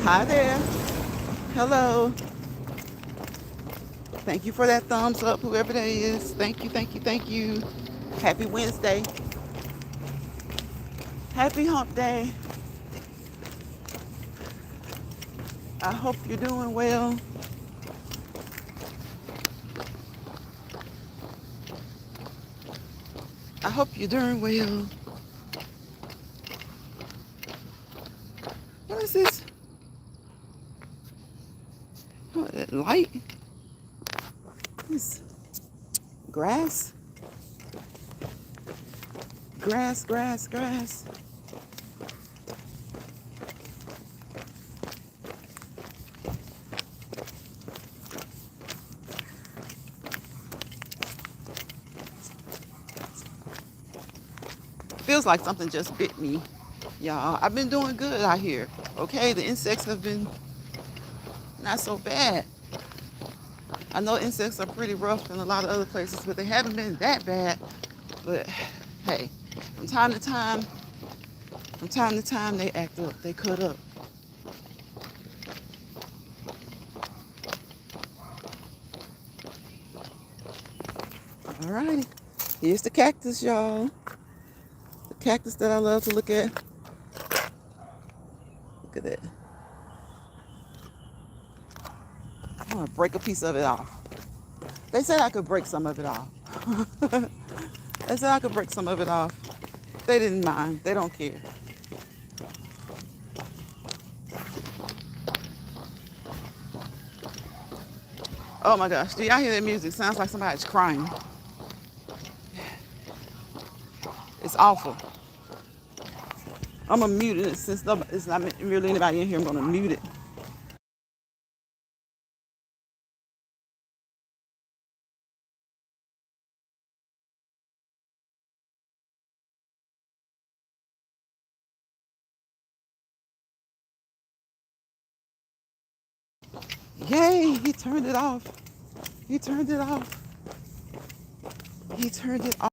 Hi there. Hello. Thank you for that thumbs up, whoever that is. Thank you, thank you, thank you. Happy Wednesday. Happy hump day. I hope you're doing well. I hope you're doing well. What is this? What, that light? This grass? Grass, grass, grass. Feels like something just bit me. Y'all, I've been doing good out here. Okay, the insects have been not so bad. I know insects are pretty rough in a lot of other places, but they haven't been that bad. But hey, from time to time, they act up, they cut up. All righty, here's the cactus, y'all. The cactus that I love to look at. Look at that. I'm gonna break a piece of it off. They said I could break some of it off. They said I could break some of it off. They didn't mind. They don't care. Oh my gosh, do y'all hear that music? Sounds like somebody's crying. It's awful. I'm gonna mute it since it's not really anybody in here. I'm gonna mute it. Yay, he turned it off. He turned it off. He turned it off.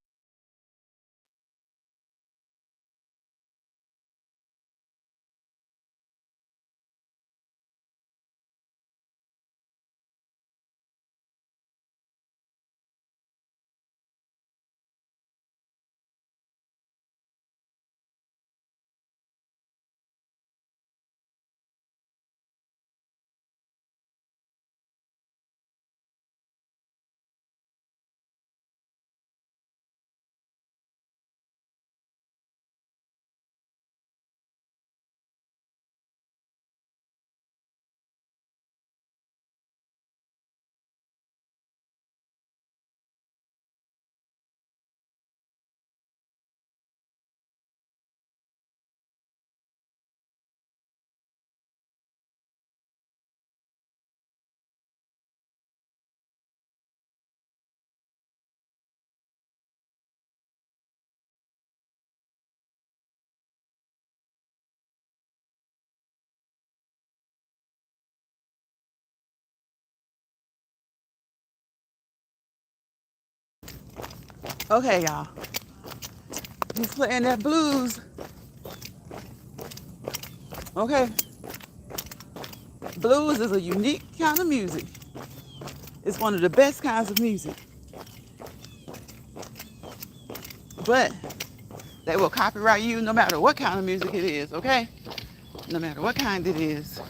Okay, y'all. He's playing that blues. Okay. Blues is a unique kind of music. It's one of the best kinds of music. But they will copyright you no matter what kind of music it is, okay? No matter what kind it is.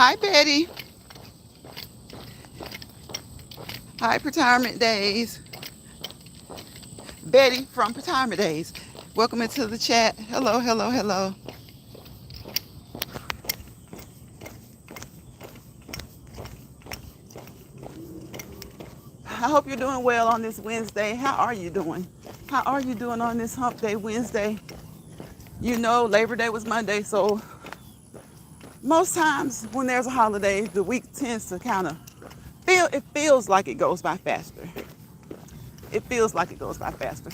Hi, Betty. Hi, Retirement Days. Betty from Retirement Days. Welcome into the chat. Hello, hello, hello. I hope you're doing well on this Wednesday. How are you doing? How are you doing on this Hump Day Wednesday? You know, Labor Day was Monday, so most times when there's a holiday, the week tends to kind of it feels like it goes by faster. It feels like it goes by faster.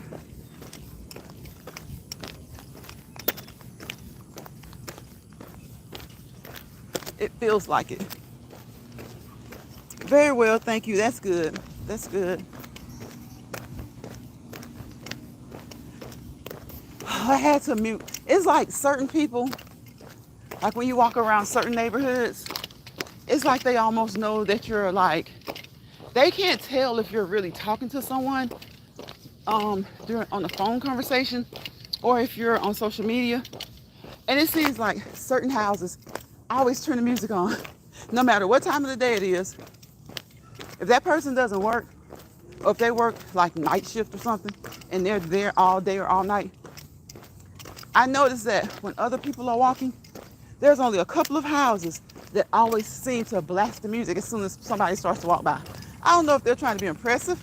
It feels like it. Very well, thank you. That's good. That's good. I had to mute. It's like certain people, like when you walk around certain neighborhoods, it's like they almost know that you're like, they can't tell if you're really talking to someone during on the phone conversation or if you're on social media. And it seems like certain houses always turn the music on, no matter what time of the day it is. If that person doesn't work, or if they work like night shift or something, and they're there all day or all night, I noticed that when other people are walking, there's only a couple of houses that always seem to blast the music as soon as somebody starts to walk by. I don't know if they're trying to be impressive,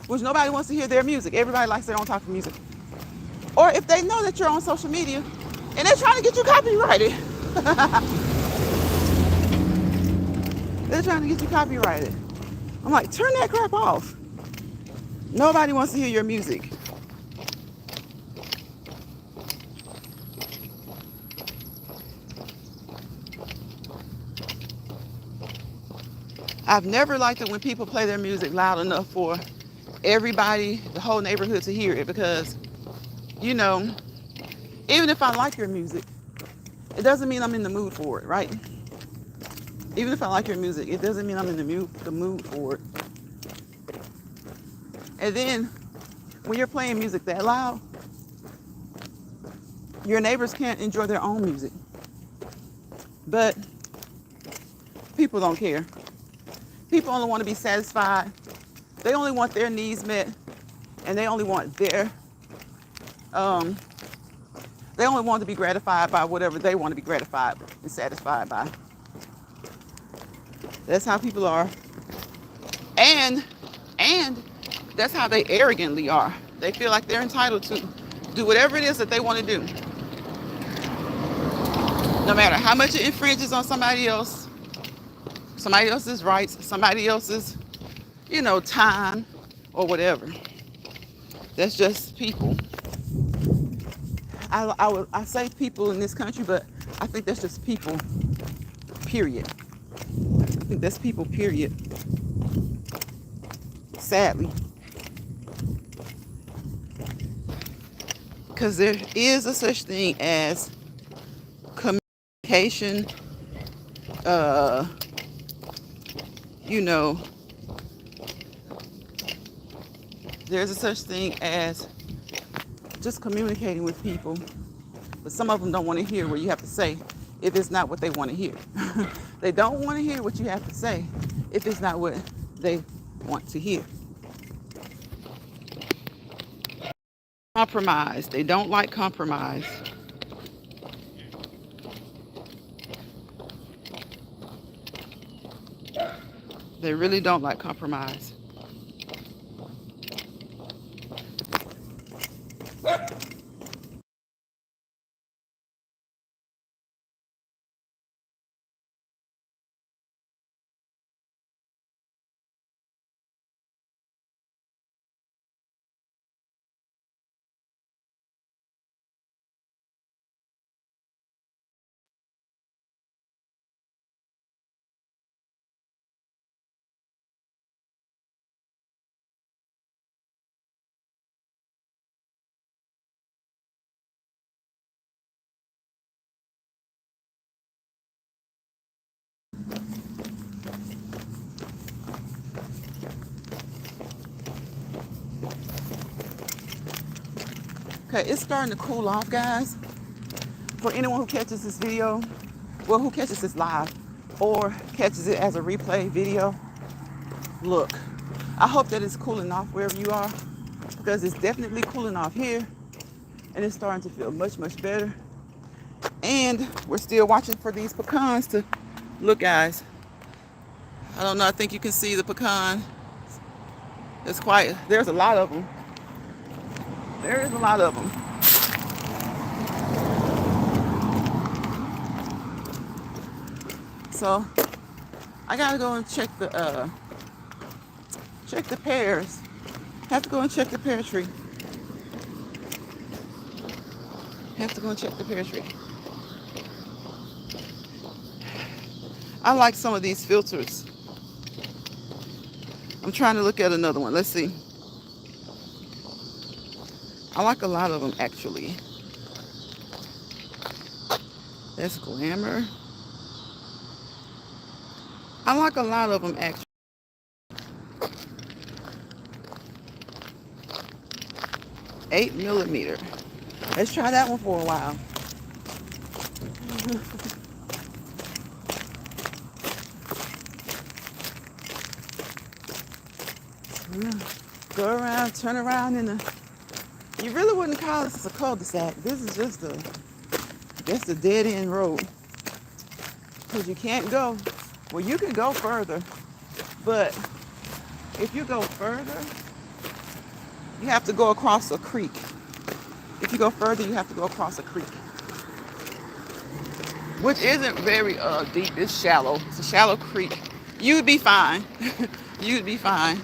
which nobody wants to hear their music. Everybody likes their own type of music. Or if they know that you're on social media and they're trying to get you copyrighted. They're trying to get you copyrighted. I'm like, turn that crap off. Nobody wants to hear your music. I've never liked it when people play their music loud enough for everybody, the whole neighborhood to hear it, because, you know, even if I like your music, it doesn't mean I'm in the mood for it, right? Even if I like your music, it doesn't mean I'm in the mood for it. And then when you're playing music that loud, your neighbors can't enjoy their own music. But people don't care. People only want to be satisfied. They only want their needs met, and they only want they only want to be gratified by whatever they want to be gratified and satisfied by. That's how people are. And that's how they arrogantly are. They feel like they're entitled to do whatever it is that they want to do. No matter how much it infringes on somebody else's rights, somebody else's, time or whatever. That's just people. I say people in this country, but I think that's just people, period. I think that's people, period. Sadly. Because there is a such thing as communication, there's a such thing as just communicating with people, but some of them don't want to hear what you have to say if it's not what they want to hear. They don't want to hear what you have to say if it's not what they want to hear. Compromise. They don't like compromise. They really don't like compromise. Okay, it's starting to cool off, guys. For anyone who catches this video, who catches this live, or catches it as a replay video, look, I hope that it's cooling off wherever you are, because it's definitely cooling off here, and it's starting to feel much, much better. And we're still watching for these pecans to look, guys. I don't know, I think you can see the pecan. It's quite, there's a lot of them. There is a lot of them. So I gotta go and check the pears. Have to go and check the pear tree. Have to go and check the pear tree. I like some of these filters. I'm trying to look at another one. Let's see. I like a lot of them, actually. That's Glamour. I like a lot of them, actually. 8mm. Let's try that one for a while. Go around, turn around in the... You really wouldn't call this a cul-de-sac. This is just a dead end road. Because you can't go. Well, you can go further, but if you go further, you have to go across a creek. If you go further, you have to go across a creek, which isn't very deep. It's shallow. It's a shallow creek. You'd be fine. You'd be fine.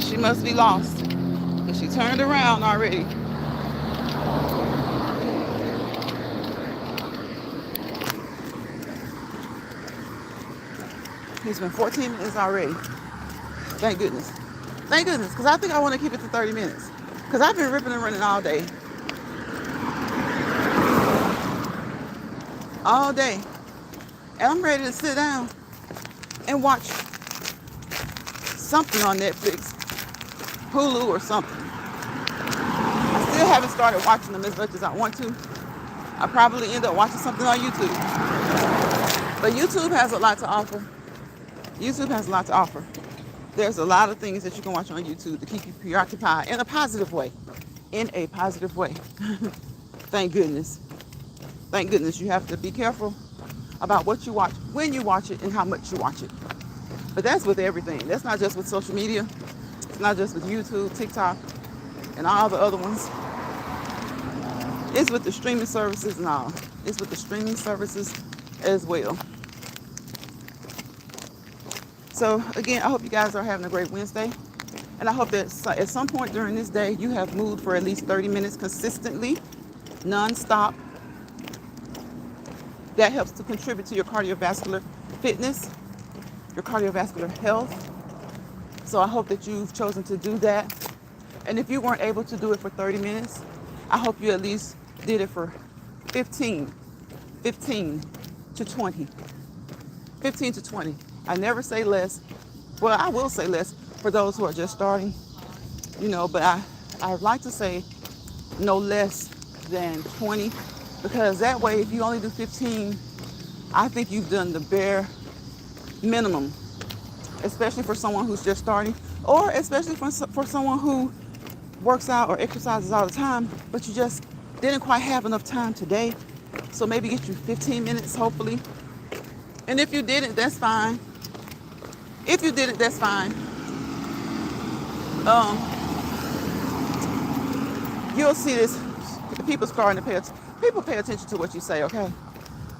She must be lost, because she turned around already. It's been 14 minutes already. Thank goodness. Thank goodness, because I think I want to keep it to 30 minutes. Because I've been ripping and running all day. All day. And I'm ready to sit down and watch something on Netflix, Hulu or something. I still haven't started watching them as much as I want to. I probably end up watching something on YouTube. But YouTube has a lot to offer. YouTube has a lot to offer. There's a lot of things that you can watch on YouTube to keep you preoccupied in a positive way. In a positive way. Thank goodness. Thank goodness. You have to be careful about what you watch, when you watch it, and how much you watch it. But that's with everything. That's not just with social media. It's not just with YouTube, TikTok, and all the other ones. It's with the streaming services and all. It's with the streaming services as well. So again, I hope you guys are having a great Wednesday. And I hope that at some point during this day, you have moved for at least 30 minutes consistently, non-stop. That helps to contribute to your cardiovascular fitness, your cardiovascular health. So I hope that you've chosen to do that. And if you weren't able to do it for 30 minutes, I hope you at least did it for 15 to 20. 15 to 20. I never say less. Well, I will say less for those who are just starting, but I like to say no less than 20, because that way, if you only do 15, I think you've done the bare minimum, especially for someone who's just starting, or especially for someone who works out or exercises all the time, but you just didn't quite have enough time today. So maybe get you 15 minutes, hopefully. And if you didn't, that's fine. If you didn't, that's fine. You'll see this. People starting to people pay attention to what you say, okay?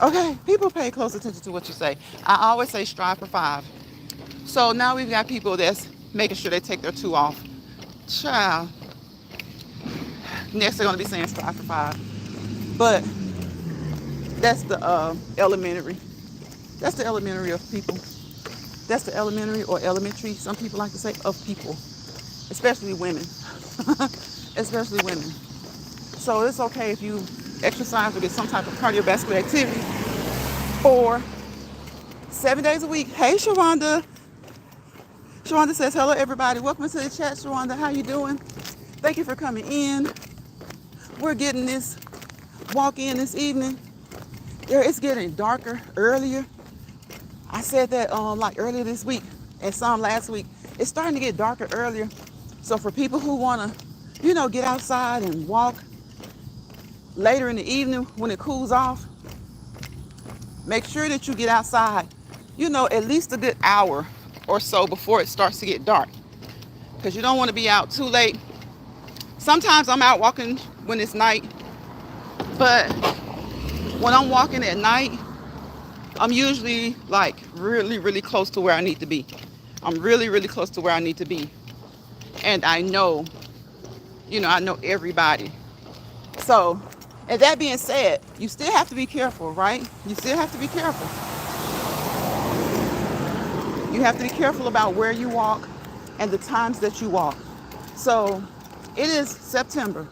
Okay, people pay close attention to what you say. I always say strive for 5. So now we've got people that's making sure they take their 2 off Child. Next they're gonna be saying strive for 5. But that's the elementary. That's the elementary of people. That's the elementary or elementary, some people like to say, of people, especially women. Especially women. So it's okay if you exercise or get some type of cardiovascular activity for 7 days a week. Hey, Sharonda. Sharonda says, hello, everybody. Welcome to the chat, Sharonda. How you doing? Thank you for coming in. We're getting this walk in this evening. It's getting darker earlier. I said that like earlier this week and some last week. It's starting to get darker earlier. So for people who want to, get outside and walk later in the evening when it cools off, make sure that you get outside, at least a good hour or so before it starts to get dark. Because you don't want to be out too late. Sometimes I'm out walking when it's night, but when I'm walking at night, I'm usually like really, really close to where I need to be. I'm really, really close to where I need to be. And I know, I know everybody. So, and that being said, you still have to be careful, right? You still have to be careful. You have to be careful about where you walk and the times that you walk. So it is September,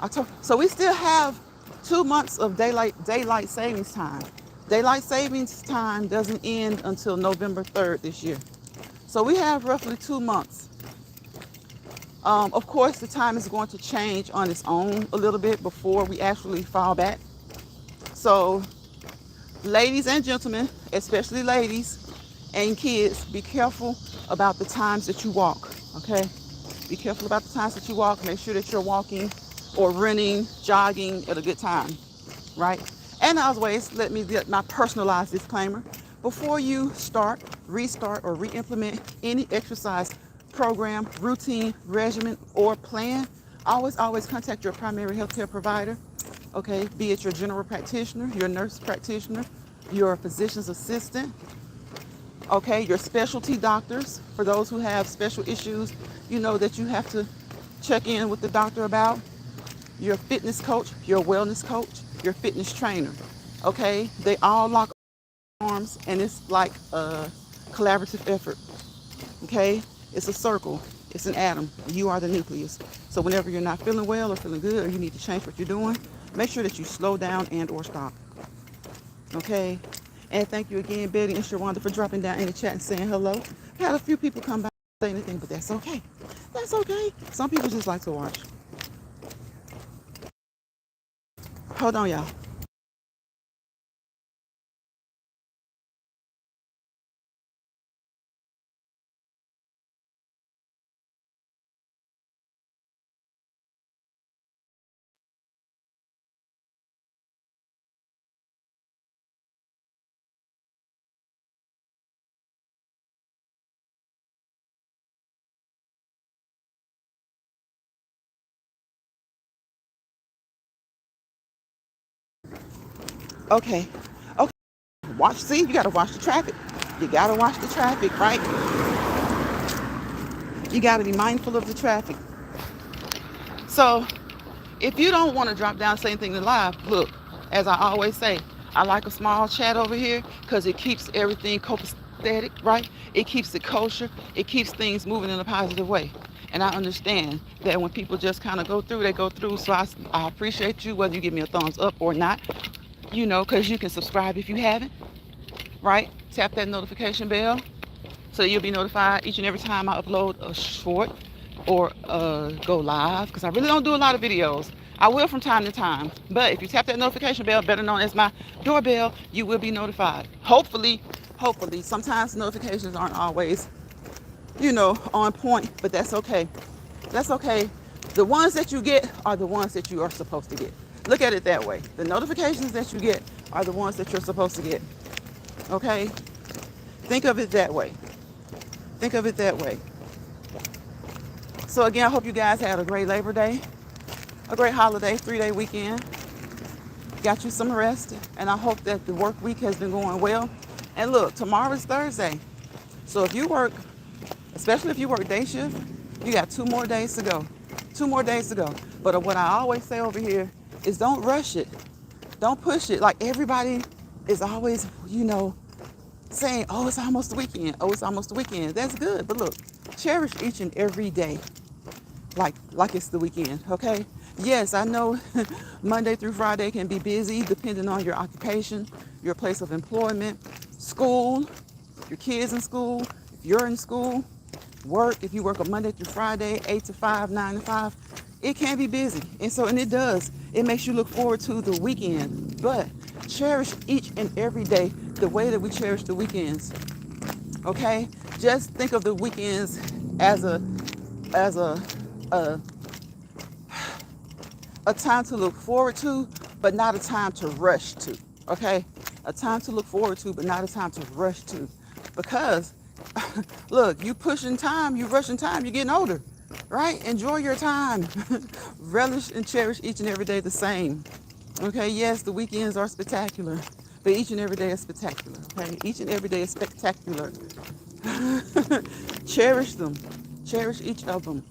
October. So we still have 2 months of daylight savings time. Daylight savings time doesn't end until November 3rd this year. So we have roughly 2 months. Of course, the time is going to change on its own a little bit before we actually fall back. So ladies and gentlemen, especially ladies and kids, be careful about the times that you walk, okay? Be careful about the times that you walk. Make sure that you're walking or running, jogging at a good time, right? And as always, let me get my personalized disclaimer. Before you start, restart, or re-implement any exercise program, routine, regimen, or plan, always contact your primary healthcare provider, okay? Be it your general practitioner, your nurse practitioner, your physician's assistant, okay? Your specialty doctors, for those who have special issues, that you have to check in with the doctor about, your fitness coach, your wellness coach, your fitness trainer, okay? They all lock arms, and it's like a collaborative effort, okay? It's a circle. It's an atom. You are the nucleus. So whenever you're not feeling well or feeling good or you need to change what you're doing, make sure that you slow down and or stop, okay? And thank you again, Betty and Sharonda, for dropping down in the chat and saying hello. I had a few people come by and say anything, but that's okay. That's okay. Some people just like to watch. Hold on, y'all. Okay. Okay. Watch. See, you got to watch the traffic. You got to watch the traffic, right? You got to be mindful of the traffic. So if you don't want to drop down, say anything live, look, as I always say, I like a small chat over here because it keeps everything copacetic, right? It keeps it kosher. It keeps things moving in a positive way. And I understand that when people just kind of go through, they go through. So I appreciate you, whether you give me a thumbs up or not, because you can subscribe if you haven't, right? Tap that notification bell so you'll be notified each and every time I upload a short or go live, because I really don't do a lot of videos. I will from time to time, but if you tap that notification bell, better known as my doorbell, you will be notified. Hopefully. Sometimes notifications aren't always, on point, but that's okay. That's okay. The ones that you get are the ones that you are supposed to get. Look at it that way. The notifications that you get are the ones that you're supposed to get. Okay? Think of it that way. Think of it that way. So again, I hope you guys had a great Labor Day, a great holiday, 3-day weekend. Got you some rest, and I hope that the work week has been going well. And look, tomorrow is Thursday. So if you work, especially if you work day shift, You got 2 more days to go. 2 more days to go. But what I always say over here is don't rush it. Don't push it. Like everybody is always, saying, oh, it's almost the weekend. Oh, it's almost the weekend. That's good. But look, cherish each and every day like it's the weekend, okay? Yes, I know Monday through Friday can be busy depending on your occupation, your place of employment, school, your kids in school, if you're in school, work, if you work on Monday through Friday, 8 to 5, 9 to 5, it can be busy. And it does. It makes you look forward to the weekend. But cherish each and every day the way that we cherish the weekends. Okay? Just think of the weekends as a time to look forward to, but not a time to rush to. Okay? A time to look forward to, but not a time to rush to. Because look, you pushing time, you rushing time, you're getting older, right? Enjoy your time. Relish and cherish each and every day the same. Okay, yes, the weekends are spectacular, but each and every day is spectacular. Okay, each and every day is spectacular. Cherish them. Cherish each of them.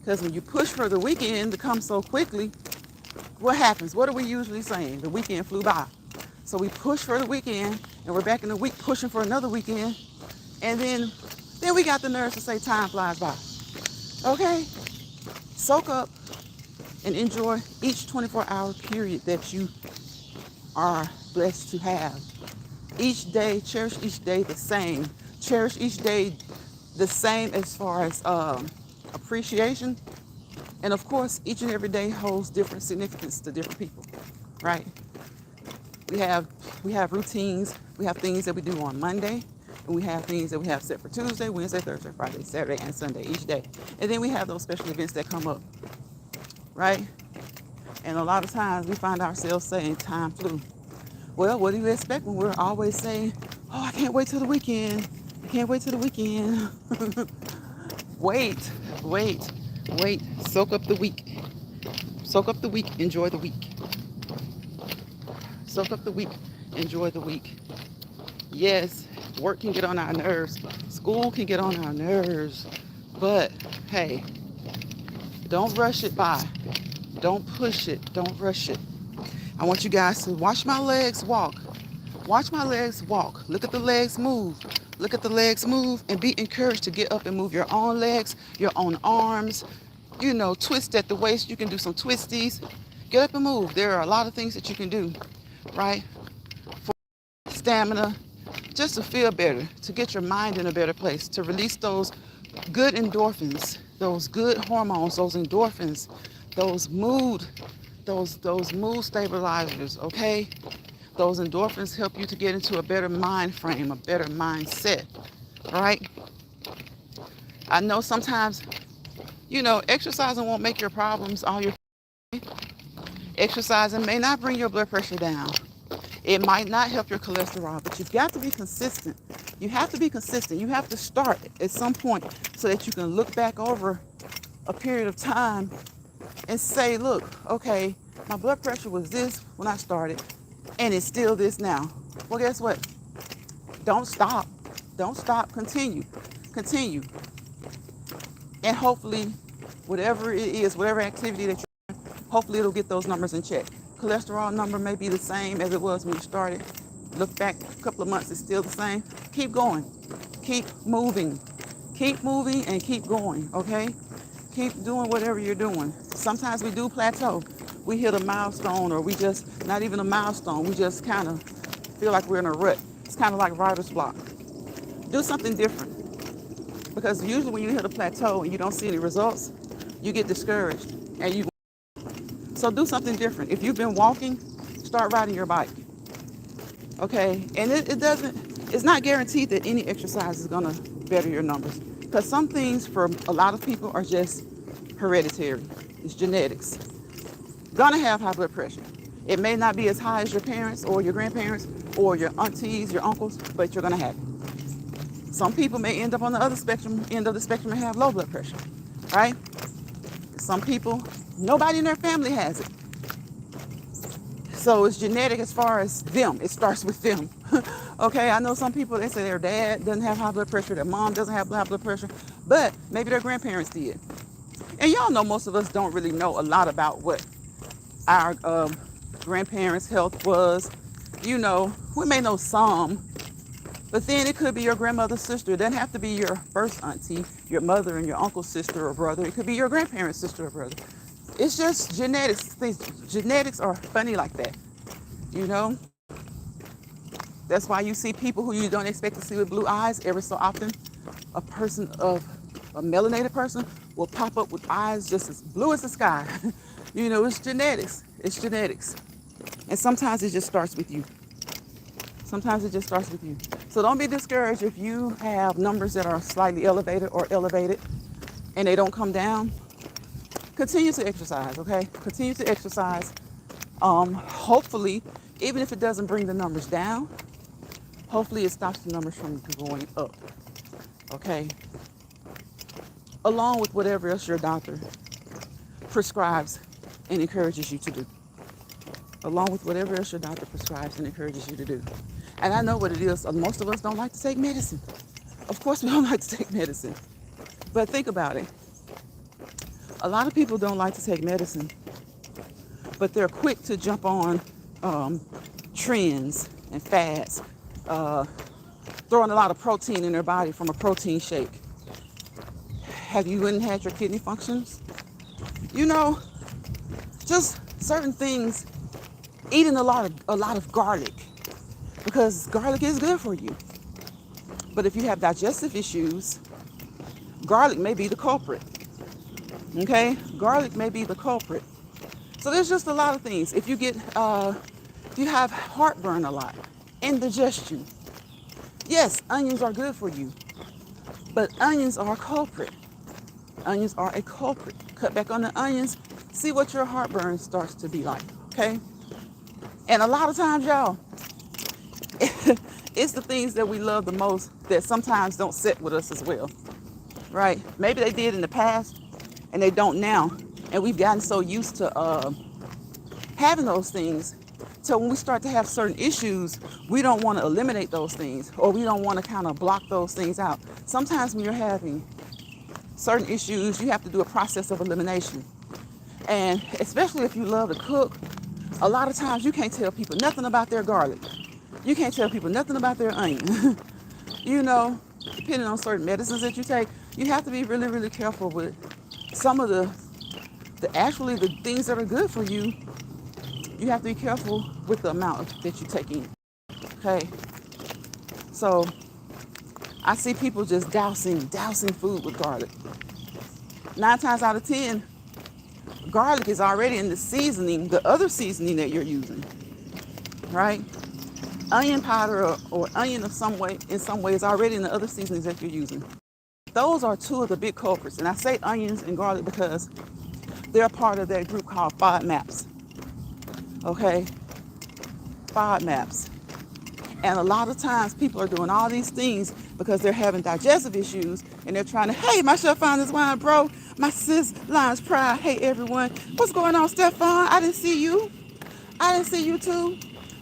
Because when you push for the weekend to come so quickly, what happens? What are we usually saying? The weekend flew by. So we push for the weekend, and we're back in the week pushing for another weekend. And then we got the nerves to say time flies by. Okay? Soak up and enjoy each 24-hour period that you are blessed to have. Each day, cherish each day the same. Cherish each day the same as far as appreciation. And of course, each and every day holds different significance to different people, right? We have routines. We have things that we do on Monday. And we have things that we have set for Tuesday, Wednesday, Thursday, Friday, Saturday, and Sunday each day. And then we have those special events that come up, right? And a lot of times we find ourselves saying time flew. Well, what do you expect when we're always saying, oh, I can't wait till the weekend. I can't wait till the weekend. Wait. Soak up the week. Soak up the week. Enjoy the week. Soak up the week. Enjoy the week. Yes, work can get on our nerves. School can get on our nerves. But, hey, don't rush it by. Don't push it. Don't rush it. I want you guys to watch my legs walk. Watch my legs walk. Look at the legs move. Look at the legs move and be encouraged to get up and move your own legs, your own arms. Twist at the waist. You can do some twisties. Get up and move. There are a lot of things that you can do, right? For stamina, just to feel better, to get your mind in a better place, to release those good endorphins, those good hormones, those endorphins, those mood stabilizers, okay? Those endorphins help you to get into a better mind frame, a better mindset, all right? I know sometimes, exercising won't make your problems all your. Exercising may not bring your blood pressure down. It might not help your cholesterol, but you've got to be consistent. You have to be consistent. You have to start at some point so that you can look back over a period of time and say, look, okay, my blood pressure was this when I started, and it's still this now. Well, guess what? Don't stop. Don't stop. Continue. And hopefully, whatever it is, whatever activity that you're doing, hopefully it'll get those numbers in check. Cholesterol number may be the same as it was when you started. Look back a couple of months, it's still the same. Keep going. Keep moving. Keep moving and keep going, okay? Keep doing whatever you're doing. Sometimes we do plateau. We hit a milestone, or we just, not even a milestone, we just kind of feel like we're in a rut. It's kind of like writer's block. Do something different. Because usually when you hit a plateau and you don't see any results, you get discouraged. So do something different. If you've been walking, start riding your bike. Okay? And it's not guaranteed that any exercise is gonna better your numbers. Because some things for a lot of people are just hereditary. It's genetics. Gonna have high blood pressure. It may not be as high as your parents or your grandparents or your aunties, your uncles, but you're gonna have it. Some people may end up on the other end of the spectrum and have low blood pressure, right? Some people, nobody in their family has it. So it's genetic as far as them. It starts with them. Okay, I know some people, they say their dad doesn't have high blood pressure, their mom doesn't have high blood pressure, but maybe their grandparents did. And y'all know most of us don't really know a lot about what our grandparents' health was. You know, we may know some, but then it could be your grandmother's sister. It doesn't have to be your first auntie, your mother and your uncle's sister or brother. It could be your grandparents' sister or brother. It's just genetics. Genetics are funny like that, you know? That's why you see people who you don't expect to see with blue eyes every so often. A person of a melanated person will pop up with eyes just as blue as the sky. You know, it's genetics. It's genetics. And sometimes it just starts with you. Sometimes it just starts with you. So don't be discouraged if you have numbers that are slightly elevated or elevated and they don't come down. Continue to exercise, okay? Continue to exercise. Hopefully, even if it doesn't bring the numbers down, hopefully it stops the numbers from going up, okay? Along with whatever else your doctor prescribes and encourages you to do. Along with whatever else your doctor prescribes and encourages you to do. And I know what it is. Most of us don't like to take medicine. Of course we don't like to take medicine. But think about it. A lot of people don't like to take medicine, but they're quick to jump on trends and fads, throwing a lot of protein in their body from a protein shake. Have you went and had your kidney functions? You know, just certain things. Eating a lot of garlic, because garlic is good for you. But if you have digestive issues, garlic may be the culprit. Okay, garlic may be the culprit. So there's just a lot of things. If you have heartburn a lot, indigestion. Yes, onions are good for you, but onions are a culprit. Onions are a culprit. Cut back on the onions. See what your heartburn starts to be like. Okay. And a lot of times, y'all, it's the things that we love the most that sometimes don't sit with us as well, right? Maybe they did in the past and they don't now. And we've gotten so used to having those things. So when we start to have certain issues, we don't want to eliminate those things, or we don't want to kind of block those things out. Sometimes when you're having certain issues, you have to do a process of elimination. And especially if you love to cook, a lot of times you can't tell people nothing about their garlic. You can't tell people nothing about their onion. You know, depending on certain medicines that you take, you have to be really, really careful with some of the things that are good for you. You have to be careful with the amount that you take in. Okay. So I see people just dousing food with garlic. 9 times out of 10, garlic is already in the seasoning, the other seasoning that you're using, right? Onion powder or onion in some way is already in the other seasonings that you're using. Those are two of the big culprits. And I say onions and garlic because they're part of that group called FODMAPs. Okay? FODMAPs. And a lot of times people are doing all these things because they're having digestive issues and they're trying to, hey, my chef found this wine, bro. My sis, Lion's Pride. Hey, everyone. What's going on, Stefan? I didn't see you. I didn't see you too.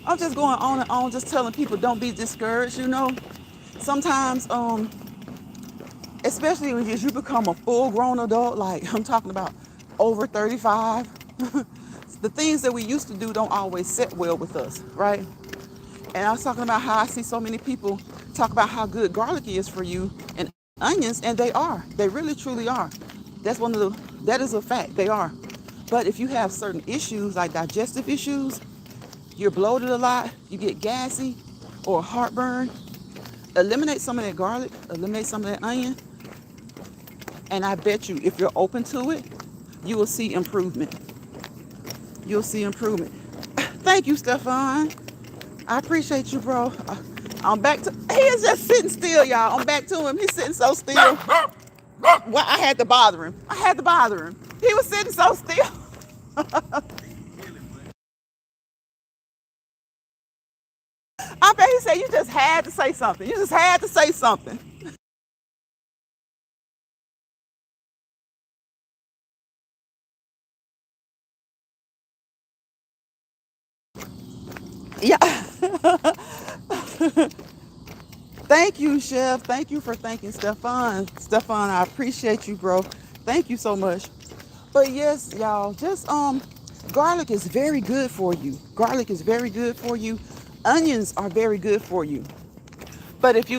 I'm just going on and on, just telling people don't be discouraged, you know. Sometimes, especially when you become a full-grown adult, like I'm talking about over 35, the things that we used to do don't always sit well with us, right? And I was talking about how I see so many people talk about how good garlic is for you and onions, and they are. They really, truly are. That is a fact. They are. But if you have certain issues like digestive issues, you're bloated a lot, you get gassy or heartburn, eliminate some of that garlic, eliminate some of that onion, and I bet you if you're open to it, you will see improvement. You'll see improvement. Thank you, Stefan. I appreciate you, bro. I'm back to, he is just sitting still, y'all. I'm back to him. He's sitting so still. Well, I had to bother him. He was sitting so still. I bet he said, you just had to say something. You just had to say something. Yeah. Thank you, Chef. Thank you for thanking Stefan. Stefan, I appreciate you, bro. Thank you so much. But yes, y'all, just garlic is very good for you. Garlic is very good for you. Onions are very good for you. But if you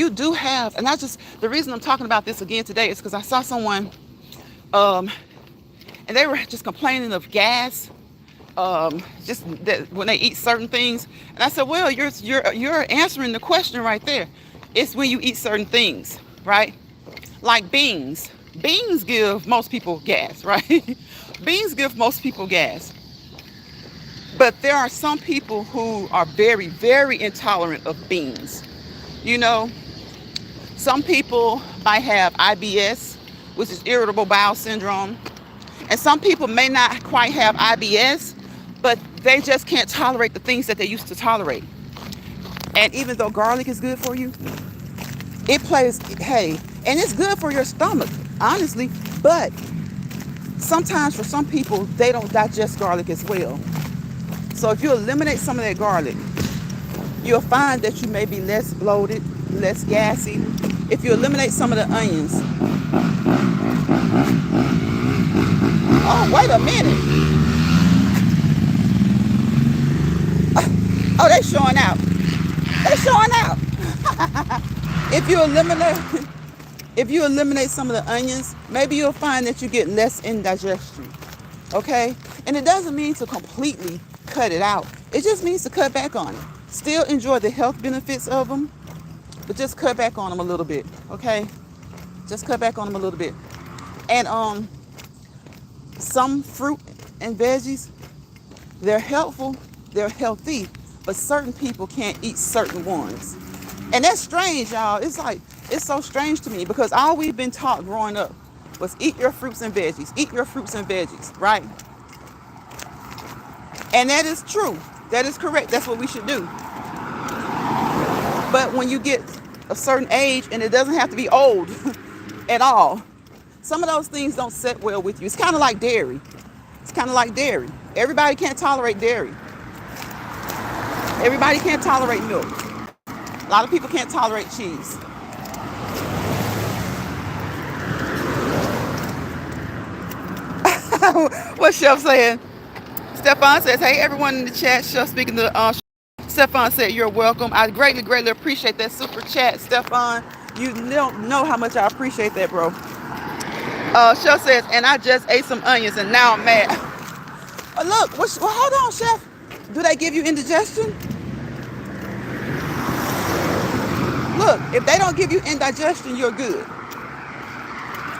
do have, and I just, the reason I'm talking about this again today is because I saw someone, um, and they were just complaining of gas, just that when they eat certain things. And I said, well, you're answering the question right there. It's when you eat certain things, right? Like beans. Beans give most people gas, right? Beans give most people gas. But there are some people who are very, very intolerant of beans. You know, some people might have IBS, which is irritable bowel syndrome. And some people may not quite have IBS, but they just can't tolerate the things that they used to tolerate. And even though garlic is good for you, it plays, hey, and it's good for your stomach, honestly. But sometimes for some people, they don't digest garlic as well. So if you eliminate some of that garlic, you'll find that you may be less bloated, less gassy. If you eliminate some of the onions. Oh, wait a minute. Oh, they showing out. They showing out. If you eliminate some of the onions, maybe you'll find that you get less indigestion. Okay? And it doesn't mean to completely cut it out. It just means to cut back on it. Still enjoy the health benefits of them, but just cut back on them a little bit. Okay? Just cut back on them a little bit. And some fruit and veggies, they're helpful, they're healthy, but certain people can't eat certain ones. And that's strange, y'all. It's so strange to me because all we've been taught growing up was eat your fruits and veggies, eat your fruits and veggies, right? And that is true. That is correct. That's what we should do. But when you get a certain age, and it doesn't have to be old at all, some of those things don't set well with you. It's kind of like dairy. It's kind of like dairy. Everybody can't tolerate dairy. Everybody can't tolerate milk. A lot of people can't tolerate cheese. What's Chef saying? Stefan says, hey, everyone in the chat. Chef speaking to Stefan said, you're welcome. I greatly, greatly appreciate that super chat, Stefan. You don't know how much I appreciate that, bro. Chef says, and I just ate some onions and now I'm mad. Look, hold on, Chef. Do they give you indigestion? Look, if they don't give you indigestion, you're good.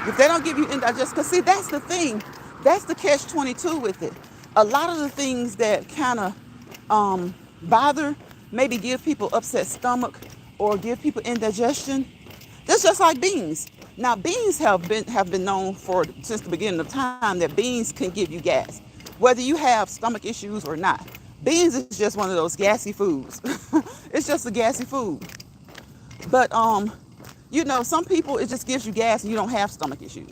If they don't give you indigestion, because see, that's the thing. That's the catch-22 with it. A lot of the things that kind of bother, maybe give people upset stomach or give people indigestion, that's just like beans. Now, beans have been known since the beginning of time that beans can give you gas, whether you have stomach issues or not. Beans is just one of those gassy foods. It's just a gassy food. But some people, it just gives you gas and you don't have stomach issues.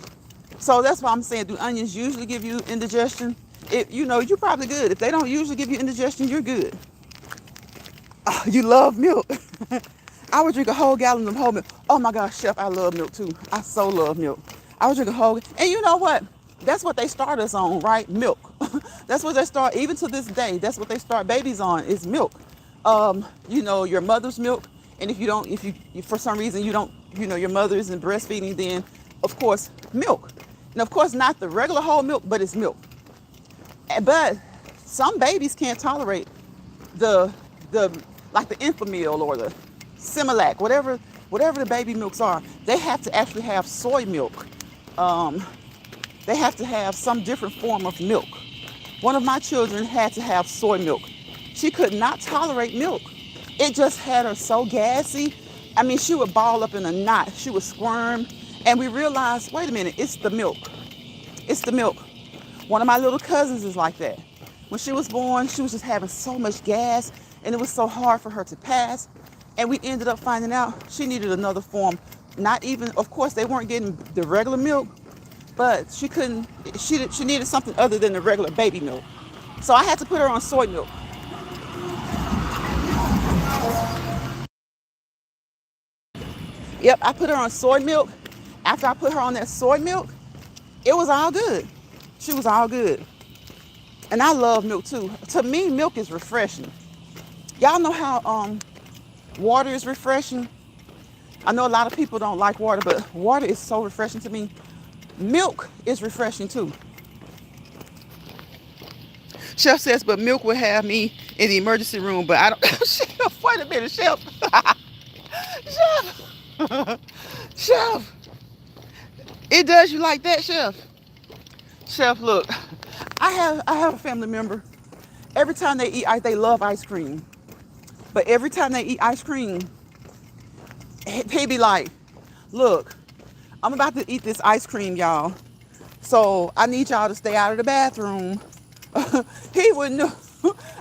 So that's why I'm saying, do onions usually give you indigestion? You're probably good. If they don't usually give you indigestion, you're good. Oh, you love milk. I would drink a whole gallon of whole milk. Oh my gosh, Chef, I love milk too. I so love milk. I would drink a whole, and you know what? That's what they start us on, right? Milk. That's what they start, even to this day, that's what they start babies on, is milk. Your mother's milk. And if you for some reason you don't, your mother isn't breastfeeding, then of course milk. And of course not the regular whole milk, but it's milk. But some babies can't tolerate the like the Infamil or the Similac, whatever the baby milks are. They have to actually have soy milk. They have to have some different form of milk. One of my children had to have soy milk. She could not tolerate milk. It just had her so gassy. I mean, she would ball up in a knot. She would squirm. And we realized, wait a minute, it's the milk. It's the milk. One of my little cousins is like that. When she was born, she was just having so much gas, and it was so hard for her to pass. And we ended up finding out she needed another form. Not even, of course, they weren't getting the regular milk, but she needed something other than the regular baby milk. So I had to put her on soy milk. Yep, I put her on soy milk. After I put her on that soy milk, it was all good. She was all good. And I love milk too. To me, milk is refreshing. Y'all know how water is refreshing? I know a lot of people don't like water, but water is so refreshing to me. Milk is refreshing too. Chef says, but milk will have me in the emergency room, but I don't. Chef, wait a minute, Chef. Chef. Chef. It does you like that, Chef? Chef, look. I have a family member. Every time they eat ice, they love ice cream. But every time they eat ice cream, he be like, look, I'm about to eat this ice cream, y'all. So I need y'all to stay out of the bathroom. He wouldn't know.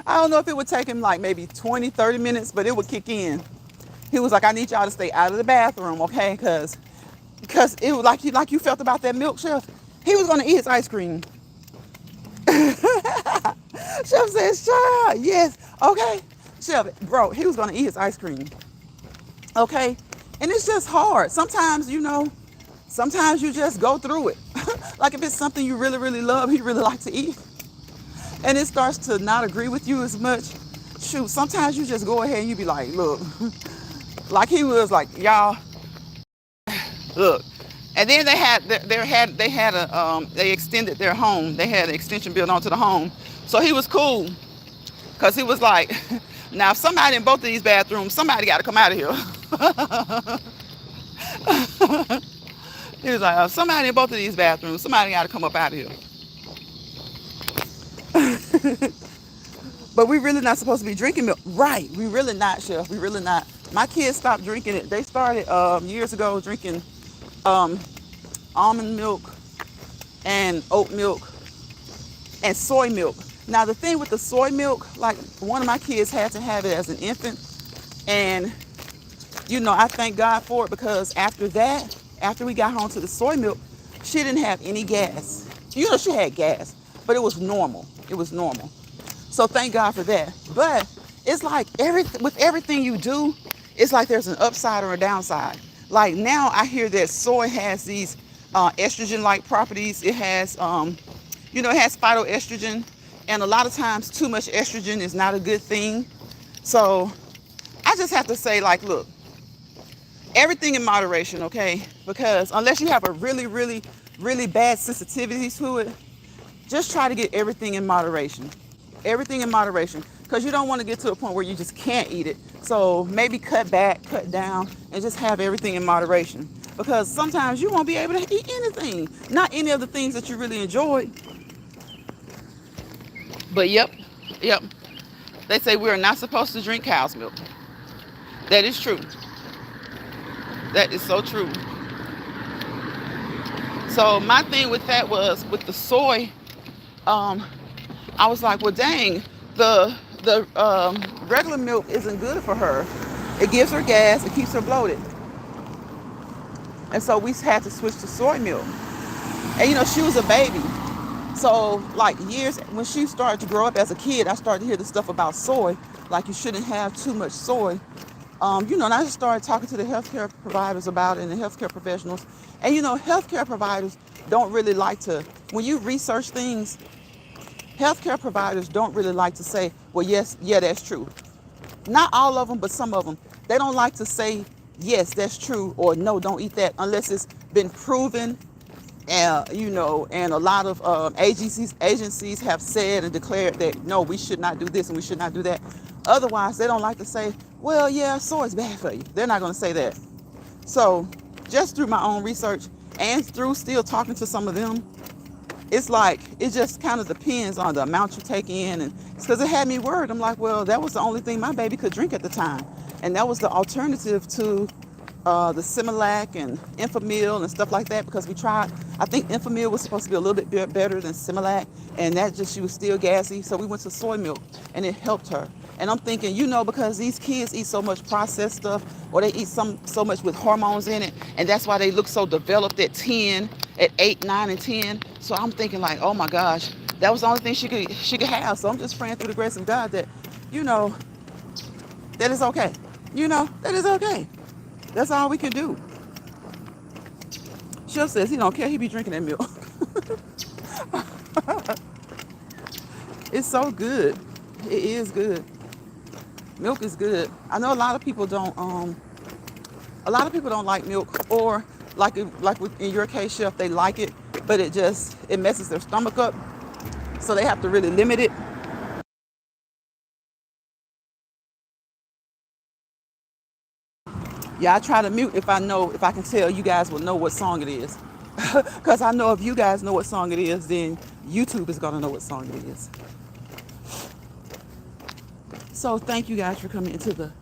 I don't know if it would take him like maybe 20, 30 minutes, but it would kick in. He was like, I need y'all to stay out of the bathroom, okay? Because it was like you felt about that milk, Chef. He was gonna eat his ice cream. Chef says, sure, yes, okay. Chef, bro, he was gonna eat his ice cream. Okay? And it's just hard. Sometimes you just go through it. Like if it's something you really, really love, you really like to eat, and it starts to not agree with you as much, shoot, sometimes you just go ahead and you be like, look, like he was like, y'all, look. And then they extended their home. They had an extension built onto the home. So he was cool. Because he was like, now if somebody in both of these bathrooms, somebody got to come out of here. He was like, somebody in both of these bathrooms, somebody got to come up out of here. But we really not supposed to be drinking milk. Right. We really not, Chef. We really not. My kids stopped drinking it. They started years ago drinking almond milk and oat milk and soy milk. Now the thing with the soy milk, like one of my kids had to have it as an infant, and I thank God for it, because after we got home to the soy milk, she didn't have any gas. She had gas, but it was normal. It was normal. So thank God for that. But it's like with everything you do, it's like there's an upside or a downside. Like now I hear that soy has these estrogen-like properties. It has, it has phytoestrogen. And a lot of times too much estrogen is not a good thing. So I just have to say, like, look, everything in moderation, okay? Because unless you have a really, really, really bad sensitivity to it, just try to get everything in moderation. Everything in moderation. Because you don't want to get to a point where you just can't eat it. So maybe cut back, cut down, and just have everything in moderation. Because sometimes you won't be able to eat anything. Not any of the things that you really enjoy. But yep. They say we are not supposed to drink cow's milk. That is true. That is so true. So my thing with that was, with the soy, I was like, well, dang, the regular milk isn't good for her. It gives her gas. It keeps her bloated. And so we had to switch to soy milk. And she was a baby. So like years, when she started to grow up as a kid, I started to hear the stuff about soy, like you shouldn't have too much soy. And I just started talking to the healthcare providers about it, and the healthcare professionals. And healthcare providers don't really like to, when you research things, healthcare providers don't really like to say, well, yes, yeah, that's true. Not all of them, but some of them. They don't like to say, yes, that's true, or no, don't eat that, unless it's been proven. And a lot of agencies have said and declared that, no, we should not do this and we should not do that. Otherwise, they don't like to say, well, yeah, soy is bad for you. They're not going to say that. So just through my own research and through still talking to some of them, it's like, it just kind of depends on the amount you take in. And it's because it had me worried. I'm like, well, that was the only thing my baby could drink at the time. And that was the alternative to the Similac and Infamil and stuff like that, because we tried. I think Infamil was supposed to be a little bit better than Similac, and she was still gassy. So we went to soy milk, and it helped her. And I'm thinking, because these kids eat so much processed stuff, or they eat so much with hormones in it, and that's why they look so developed at 10, at 8, 9, and 10. So I'm thinking like, oh my gosh, that was the only thing she could have. So I'm just praying through the grace of God that, that is okay. That is okay. That's all we can do. Chef says he don't care. He be drinking that milk. It's so good. It is good. Milk is good. I know a lot of people don't. A lot of people don't like milk, or in your case, Chef, they like it, but it messes their stomach up, so they have to really limit it. Yeah, I try to mute if I can tell you guys will know what song it is, because I know if you guys know what song it is, then YouTube is gonna know what song it is. So thank you guys for coming into the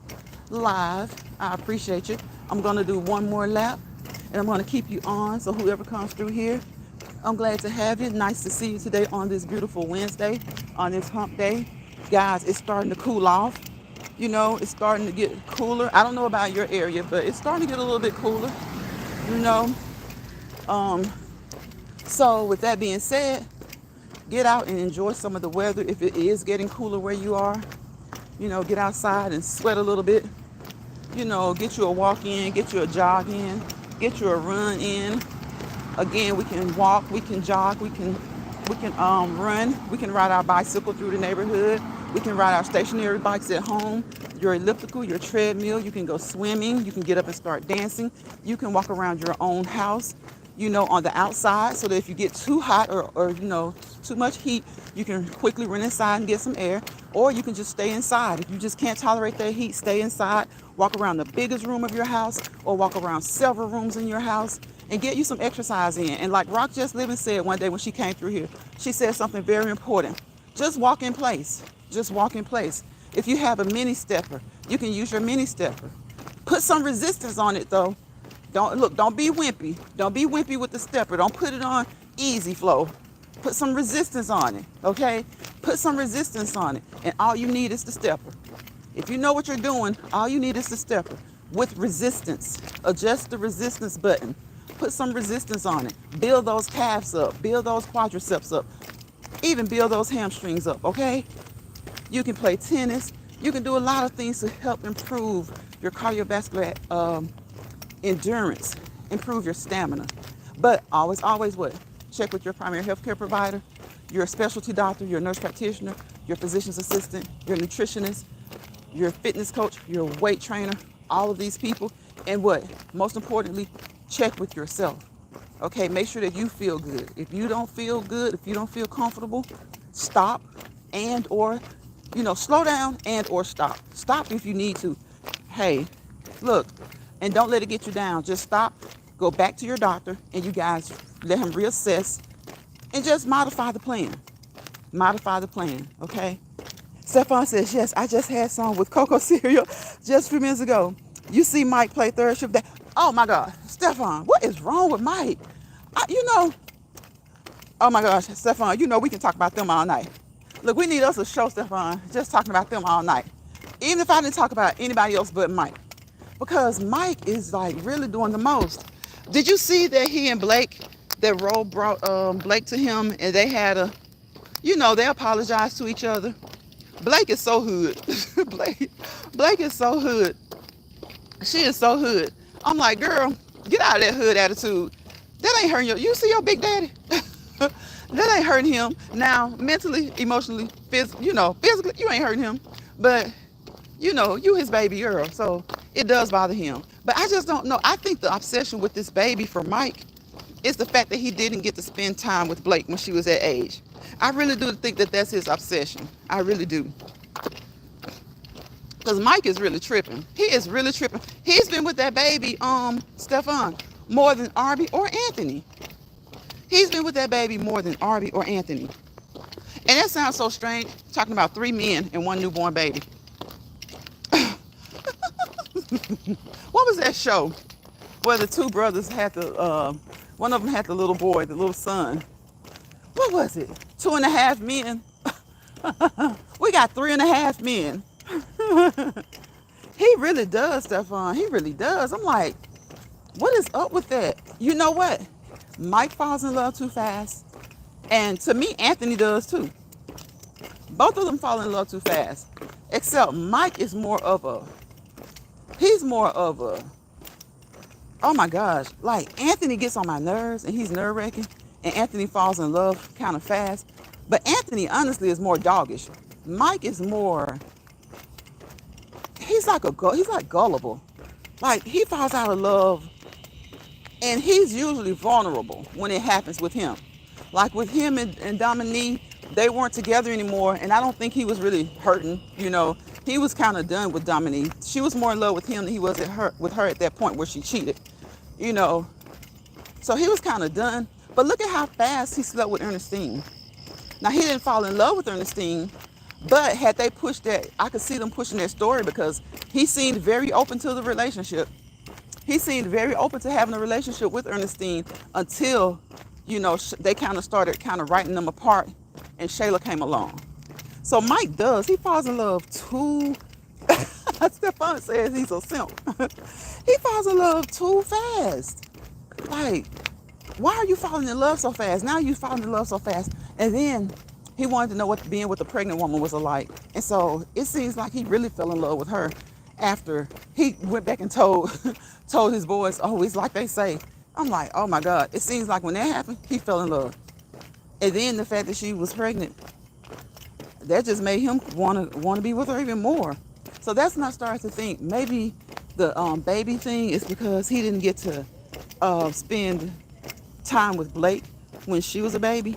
live. I appreciate you. I'm gonna do one more lap, and I'm gonna keep you on. So whoever comes through here, I'm glad to have you. Nice to see you today on this beautiful Wednesday, on this hump day. Guys, it's starting to cool off. It's starting to get cooler. I don't know about your area, but it's starting to get a little bit cooler, you know. Um, so with that being said, get out and enjoy some of the weather. If it is getting cooler where you are, get outside and sweat a little bit. Get you a walk in, get you a jog in, get you a run in. Again, we can walk, we can jog, we can run, we can ride our bicycle through the neighborhood, we can ride our stationary bikes at home, your elliptical, your treadmill, you can go swimming, you can get up and start dancing, you can walk around your own house, on the outside, so that if you get too hot or too much heat, you can quickly run inside and get some air, or you can just stay inside. If you just can't tolerate that heat, stay inside, walk around the biggest room of your house, or walk around several rooms in your house and get you some exercise in. And like Rock Just Living said one day when she came through here, she said something very important. Just walk in place. Just walk in place. If you have a mini stepper, you can use your mini stepper. Put some resistance on it though. Don't be wimpy. Don't be wimpy with the stepper. Don't put it on easy flow. Put some resistance on it, okay? Put some resistance on it. And all you need is the stepper. If you know what you're doing, all you need is the stepper with resistance. Adjust the resistance button. Put some resistance on it. Build those calves up. Build those quadriceps up. Even build those hamstrings up, okay? You can play tennis. You can do a lot of things to help improve your cardiovascular endurance, improve your stamina. But always what? Check with your primary healthcare provider, your specialty doctor, your nurse practitioner, your physician's assistant, your nutritionist, your fitness coach, your weight trainer, all of these people. And what? Most importantly, check with yourself. Okay, make sure that you feel good. If you don't feel good, if you don't feel comfortable, stop and or, slow down and or stop. Stop if you need to. Hey, look, and don't let it get you down. Just stop, go back to your doctor, and you guys let him reassess and just modify the plan. Modify the plan, okay? Stefan says, yes, I just had some with cocoa cereal just a few minutes ago. You see Mike play third shift. Oh my God, Stefan, what is wrong with Mike? Oh my gosh, Stefan, we can talk about them all night. Look, we need us a show, Stefan, just talking about them all night. Even if I didn't talk about anybody else but Mike. Because Mike is like really doing the most. Did you see that he and Blake, that Ro brought Blake to him and they had they apologized to each other? Blake is so hood. Blake is so hood. She is so hood. I'm like, girl, get out of that hood attitude. That ain't hurting you. You see your big daddy? That ain't hurting him. Now, mentally, emotionally, physically, you ain't hurting him. But, you his baby girl. So it does bother him. But I just don't know. I think the obsession with this baby for Mike is the fact that he didn't get to spend time with Blake when she was that age. I really do think that that's his obsession. I really do. Because Mike is really tripping. He is really tripping. He's been with that baby, Stefan, more than Arby or Anthony. He's been with that baby more than Arby or Anthony. And that sounds so strange, talking about 3 men and 1 newborn baby. What was that show where the 2 brothers had one of them had the little boy, the little son. What was it? 2.5 men. We got 3.5 men. He really does, Stefan. He really does. I'm like, what is up with that? You know what? Mike falls in love too fast. And to me, Anthony does too. Both of them fall in love too fast. Except Mike is he's more of a Oh my gosh. Like Anthony gets on my nerves and he's nerve wracking. And Anthony falls in love kind of fast. But Anthony honestly is more doggish. Mike is more, he's like gullible. Like he falls out of love and he's usually vulnerable when it happens with him. Like with him and Dominique, they weren't together anymore, and I don't think he was really hurting. He was kind of done with Dominique. She was more in love with him than he was with her at that point where she cheated. You know, so he was kind of done. But look at how fast he slept with Ernestine. Now he didn't fall in love with Ernestine, but had they pushed that, I could see them pushing their story because he seemed very open to the relationship. He seemed very open to having a relationship with Ernestine until, they kind of started kind of writing them apart and Shayla came along. So Mike he falls in love too. Stefan says he's a simp. He falls in love too fast. Like, why are you falling in love so fast? Now you falling in love so fast. And then he wanted to know what being with a pregnant woman was like. And so it seems like he really fell in love with her after he went back and told told his boys, oh, it's like they say. I'm like, oh my God. It seems like when that happened, he fell in love. And then the fact that she was pregnant, that just made him want to be with her even more. So that's when I started to think maybe the baby thing is because he didn't get to spend time with Blake when she was a baby.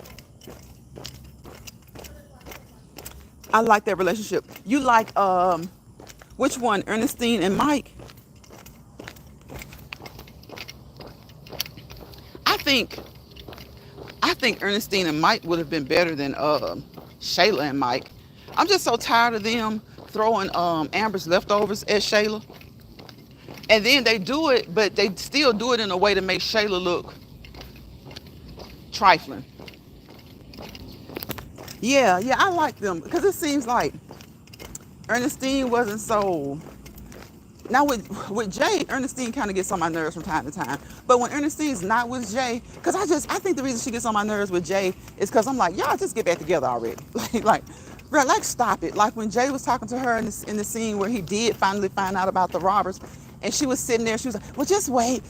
I like that relationship. You like which one, Ernestine and Mike? I think Ernestine and Mike would have been better than Shayla and Mike. I'm just so tired of them throwing Amber's leftovers at Shayla. And then they do it, but they still do it in a way to make Shayla look trifling. Yeah, I like them because it seems like Ernestine wasn't so. Now with Jay, Ernestine kind of gets on my nerves from time to time. But when Ernestine's not with Jay, because I think the reason she gets on my nerves with Jay is because I'm like, y'all just get back together already. Like stop it. Like when Jay was talking to her in the scene where he did finally find out about the robbers, and she was sitting there, she was like, well, just wait.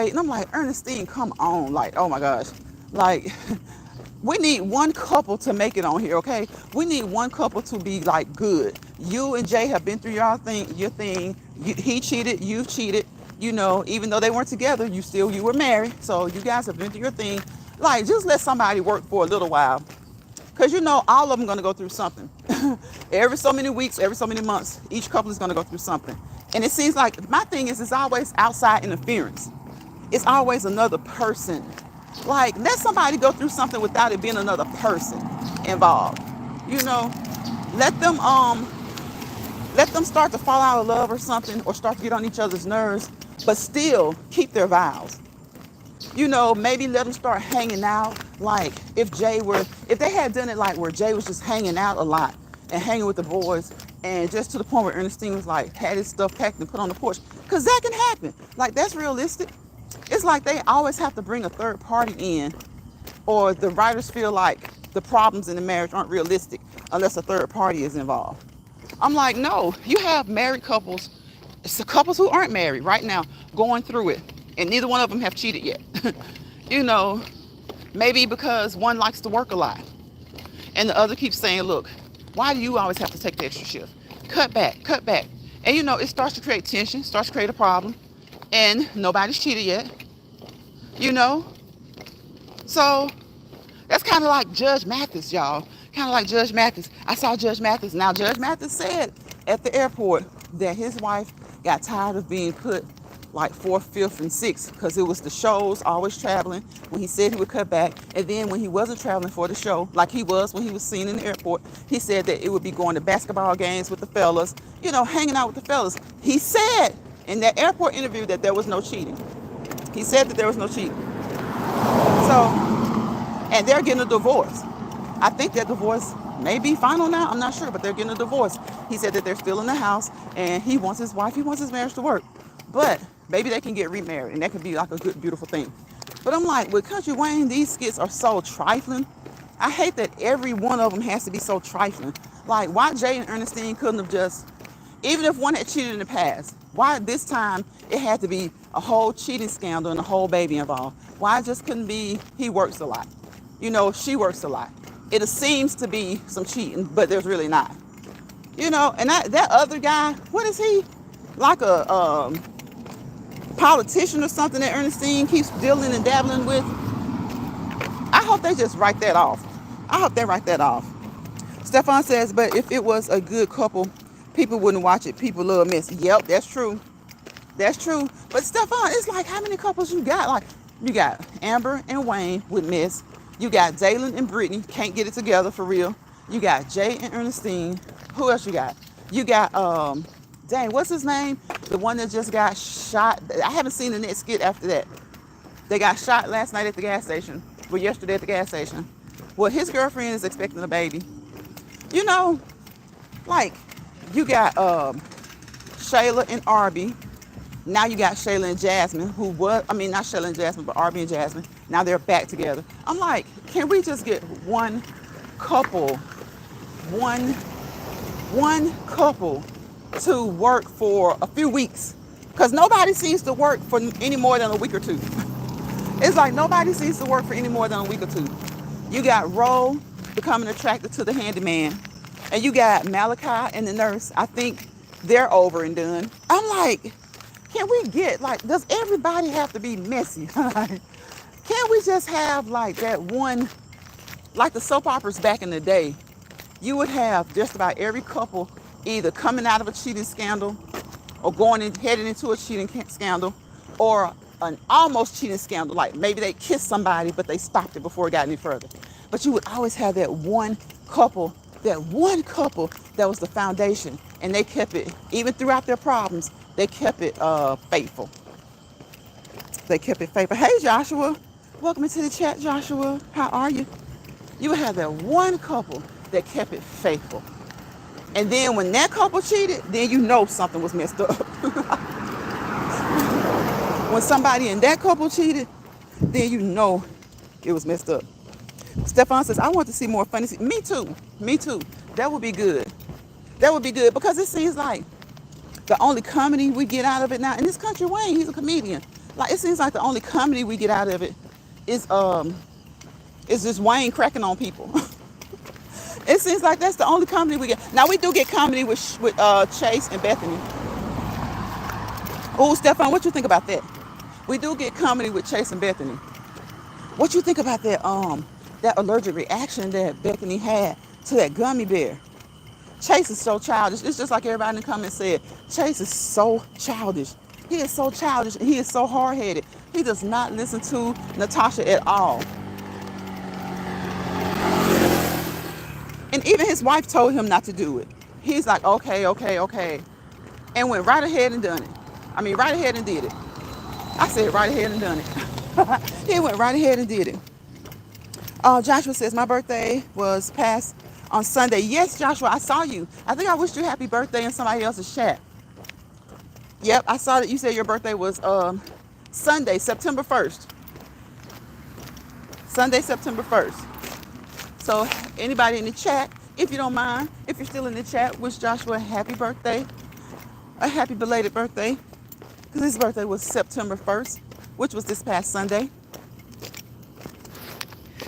And I'm like, Ernestine, come on. Like, oh my gosh. Like, we need one couple to make it on here, okay? We need one couple to be like good. You and Jay have been through your thing. He cheated, you cheated. Even though they weren't together, you were married. So you guys have been through your thing. Like, just let somebody work for a little while. Because all of them going to go through something. Every so many weeks, every so many months, each couple is going to go through something. And it seems like my thing is it's always outside interference. It's always another person. Like, let somebody go through something without it being another person involved. Let them start to fall out of love or something, or start to get on each other's nerves, but still keep their vows. Maybe let them start hanging out. Like if they had done it like where Jay was just hanging out a lot and hanging with the boys, and just to the point where Ernestine was like, had his stuff packed and put on the porch. Because that can happen. Like, that's realistic. It's like they always have to bring a third party in, or the writers feel like the problems in the marriage aren't realistic unless a third party is involved. I'm like, no, you have married couples, it's the couples who aren't married right now going through it, and neither one of them have cheated yet. Maybe because one likes to work a lot, and the other keeps saying, look, why do you always have to take the extra shift? Cut back. And it starts to create tension, starts to create a problem, and nobody's cheated yet. So that's kind of like Judge Mathis, y'all. Kind of like Judge Mathis. I saw Judge Mathis. Now, Judge Mathis said at the airport that his wife got tired of being put like 4th, 5th, and 6th because it was the shows, always traveling, when he said he would cut back. And then when he wasn't traveling for the show, like he was when he was seen in the airport, he said that it would be going to basketball games with the fellas, hanging out with the fellas. He said in that airport interview that there was no cheating. He said that there was no cheating. So, and they're getting a divorce. I think that divorce may be final now. I'm not sure, but they're getting a divorce. He said that they're still in the house, and he wants his marriage to work. But maybe they can get remarried, and that could be like a good, beautiful thing. But I'm like, with Country Wayne, these skits are so trifling. I hate that every one of them has to be so trifling. Like, why Jay and Ernestine couldn't have just, even if one had cheated in the past, Why this time it had to be a whole cheating scandal and a whole baby involved? Why it just couldn't be he works a lot? She works a lot. It seems to be some cheating, but there's really not. And that other guy, what is he? Like a politician or something that Ernestine keeps dealing and dabbling with? I hope they just write that off. I hope they write that off. Stefan says, but if it was a good couple, people wouldn't watch it. People love Miss. Yep, that's true. That's true. But Stefan, it's like, how many couples you got? Like, you got Amber and Wayne with Miss. You got Dalen and Brittany, can't get it together for real. You got Jay and Ernestine. Who else you got? You got, dang, what's his name? The one that just got shot. I haven't seen the next skit after that. They got shot last night at the gas station. Well, yesterday at the gas station. Well, his girlfriend is expecting a baby. Like, you got Shayla and Arby. Now you got Shayla and Jasmine, not Shayla and Jasmine, but Arby and Jasmine. Now they're back together. I'm like, can we just get one couple to work for a few weeks? Because nobody seems to work for any more than a week or two. It's like nobody seems to work for any more than a week or two. You got Ro becoming attracted to the handyman. And you got Malachi and the nurse. I think they're over and done. I'm like, can we get, like, does everybody have to be messy? Can't we just have, like, that one, like the soap operas back in the day? You would have just about every couple either coming out of a cheating scandal or heading into a cheating scandal, or an almost cheating scandal. Like, maybe they kissed somebody, but they stopped it before it got any further. But you would always have that one couple that was the foundation, and they kept it, even throughout their problems, they kept it faithful. They kept it faithful. Hey, Joshua. Welcome into the chat, Joshua. How are you? You would have that one couple that kept it faithful. And then when that couple cheated, then you know something was messed up. When somebody in that couple cheated, then you know it was messed up. Stefan says, I want to see more funny. Me too. That would be good. Because it seems like the only comedy we get out of it now, in this country, Wayne, he's a comedian. Like, it seems like the only comedy we get out of it is just Wayne cracking on people. It seems like that's the only comedy we get. Now, we do get comedy with Chase and Bethany. Oh, Stefan, what you think about that? We do get comedy with Chase and Bethany. What you think about that allergic reaction that Bethany had to that gummy bear? Chase is so childish. It's just like everybody in the comments said. Chase is so childish. He is so childish, and he is so hard-headed. He does not listen to Natasha at all. And even his wife told him not to do it. He's like, okay. And went right ahead and done it. Right ahead and did it. I said right ahead and done it. He went right ahead and did it. Joshua says, my birthday was passed on Sunday. Yes, Joshua, I saw you. I think I wished you happy birthday in somebody else's chat. Yep, I saw that you said your birthday was Sunday, September 1st. Sunday, September 1st. So anybody in the chat, if you don't mind, if you're still in the chat, wish Joshua a happy birthday, a happy belated birthday, because his birthday was September 1st, which was this past Sunday.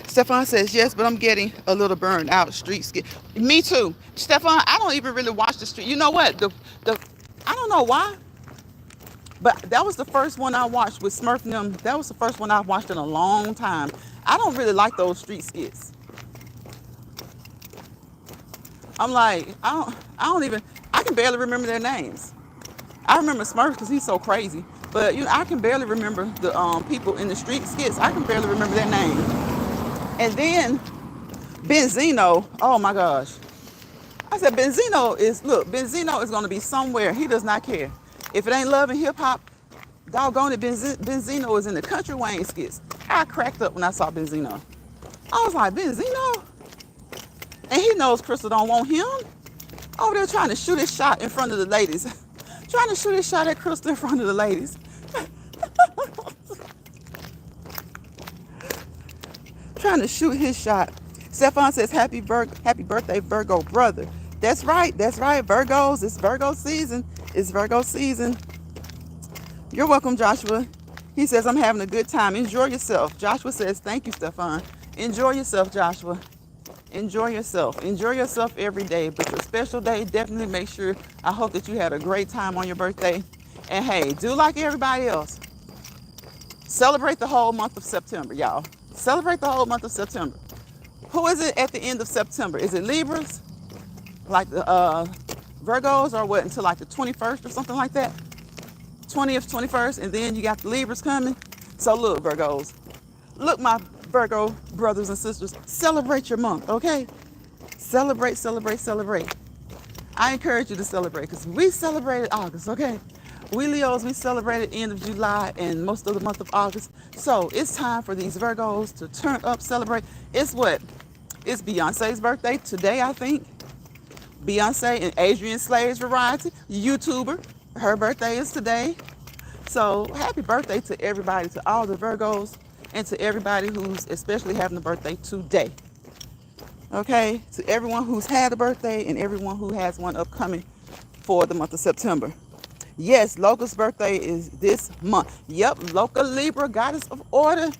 Stefan says, yes, but I'm getting a little burned out street skit. Me too. Stefan, I don't even really watch the street. You know what? I don't know why, but that was the first one I watched with Smurf and them. That was the first one I watched in a long time. I don't really like those street skits. I'm like, I can barely remember their names. I remember Smurf because he's so crazy. But I can barely remember the people in the street skits. I can barely remember their names. And then Benzino, oh my gosh. I said Benzino is going to be somewhere. He does not care. If it ain't love and hip hop, doggone it, Benzino is in the country Wayne skits. I cracked up when I saw Benzino. I was like, Benzino? And he knows Crystal don't want him. Over there trying to shoot his shot in front of the ladies. Trying to shoot his shot at Crystal in front of the ladies. Trying to shoot his shot. Stefan says, happy birthday, Virgo brother. That's right. Virgos. It's Virgo season. You're welcome, Joshua. He says, I'm having a good time. Enjoy yourself. Joshua says, thank you, Stefan. Enjoy yourself, Joshua. Enjoy yourself. Enjoy yourself every day. But your special day, definitely make sure, I hope that you had a great time on your birthday. And hey, do like everybody else. Celebrate the whole month of September, y'all. Celebrate the whole month of September. Who is it at the end of September? Is it Libras? Like the Virgos, or what, until like the 21st or something like that? 20th, 21st, and then you got the Libras coming. So look, Virgos. Look, my Virgo brothers and sisters, celebrate your month, okay? Celebrate, celebrate, celebrate. I encourage you to celebrate because we celebrated August, okay? We Leos, we celebrated end of July and most of the month of August. So it's time for these Virgos to turn up, celebrate. It's what? It's Beyonce's birthday today, I think. Beyonce and Adrian Slade's Variety, YouTuber. Her birthday is today. So happy birthday to everybody, to all the Virgos, and to everybody who's especially having a birthday today. Okay? To everyone who's had a birthday and everyone who has one upcoming for the month of September. Yes, Loca's birthday is this month. Yep, Loca Libra, goddess of order.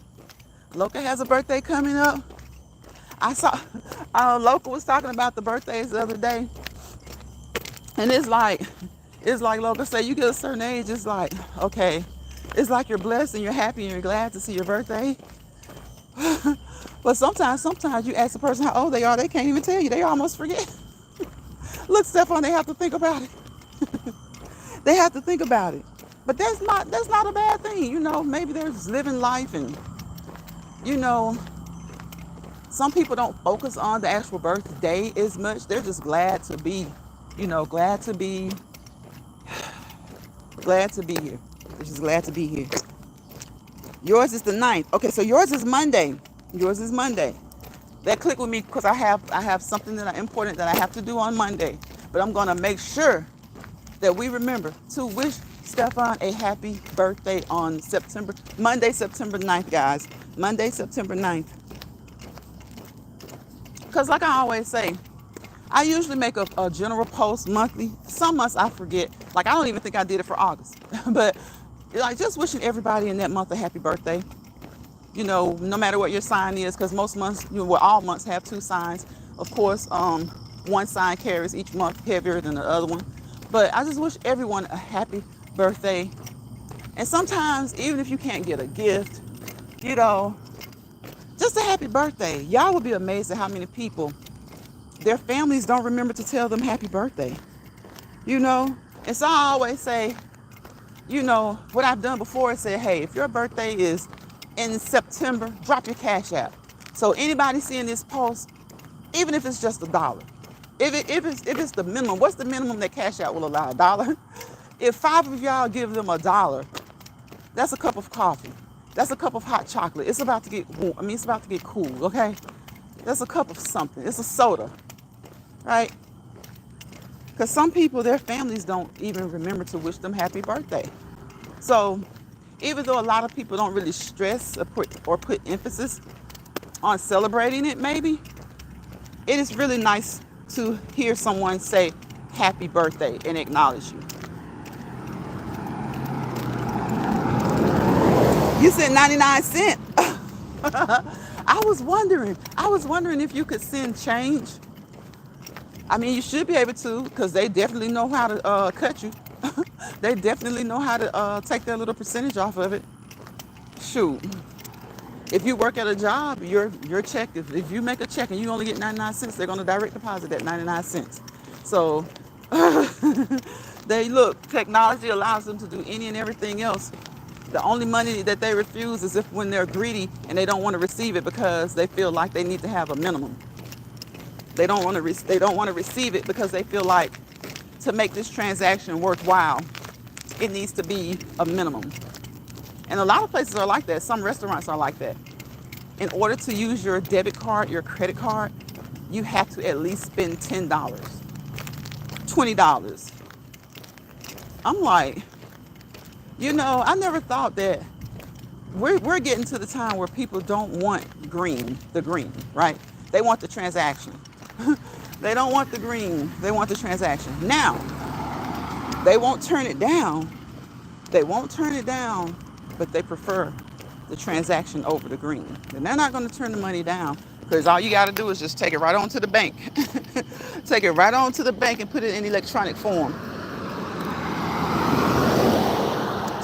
Loca has a birthday coming up. I saw Loca was talking about the birthdays the other day. And it's like Loca said, you get a certain age, it's like, okay, it's like you're blessed and you're happy and you're glad to see your birthday. But sometimes you ask the person how old they are, they can't even tell you. They almost forget. Look, Stefan, they have to think about it. They have to think about it. But that's not a bad thing. You know, maybe they're just living life and, you know, some people don't focus on the actual birthday as much. They're just glad to be, you know, glad to be here. They're just glad to be here. Yours is the 9th. Okay, so yours is Monday. That click with me because I have something that important that I have to do on Monday. But I'm gonna make sure that we remember to wish Stefan a happy birthday on Monday, September 9th, guys. Monday, September 9th. Because like I always say, I usually make a general post monthly. Some months I forget. Like, I don't even think I did it for August. But like, just wishing everybody in that month a happy birthday. You know, no matter what your sign is, because most months, all months have 2 signs. Of course, one sign carries each month heavier than the other one. But I just wish everyone a happy birthday. And sometimes, even if you can't get a gift, you know, just a happy birthday. Y'all will be amazed at how many people, their families don't remember to tell them happy birthday. You know? And so I always say, you know, what I've done before is say, hey, if your birthday is in September, drop your Cash App. So anybody seeing this post, even if it's just $1, if it's the minimum, what's the minimum that Cash App will allow? $1? If 5 of y'all give them $1, that's a cup of coffee. That's a cup of hot chocolate. It's about to get warm. I mean, it's about to get cool, okay? That's a cup of something. It's a soda, right? Because some people, their families don't even remember to wish them happy birthday. So even though a lot of people don't really stress or put emphasis on celebrating it, maybe, it is really nice to hear someone say happy birthday and acknowledge you. You said 99 cents. I was wondering if you could send change. I mean, you should be able to, because they definitely know how to cut you. They definitely know how to take their little percentage off of it. Shoot. If you work at a job, your check, if you make a check and you only get 99 cents, they're going to direct deposit that 99 cents. So technology allows them to do any and everything else. The only money that they refuse is if when they're greedy and they don't want to receive it because they feel like they need to have a minimum. They don't want to receive it because they feel like to make this transaction worthwhile, it needs to be a minimum. And a lot of places are like that. Some restaurants are like that. In order to use your debit card, your credit card, you have to at least spend $10, $20. I'm like, you know, I never thought that we're getting to the time where people don't want the green, right? They want the transaction. They don't want the green. They want the transaction. Now, they won't turn it down They won't turn it down, but they prefer the transaction over the green. And they're not going to turn the money down because all you got to do is just take it right on to the bank. Take it right on to the bank and put it in electronic form.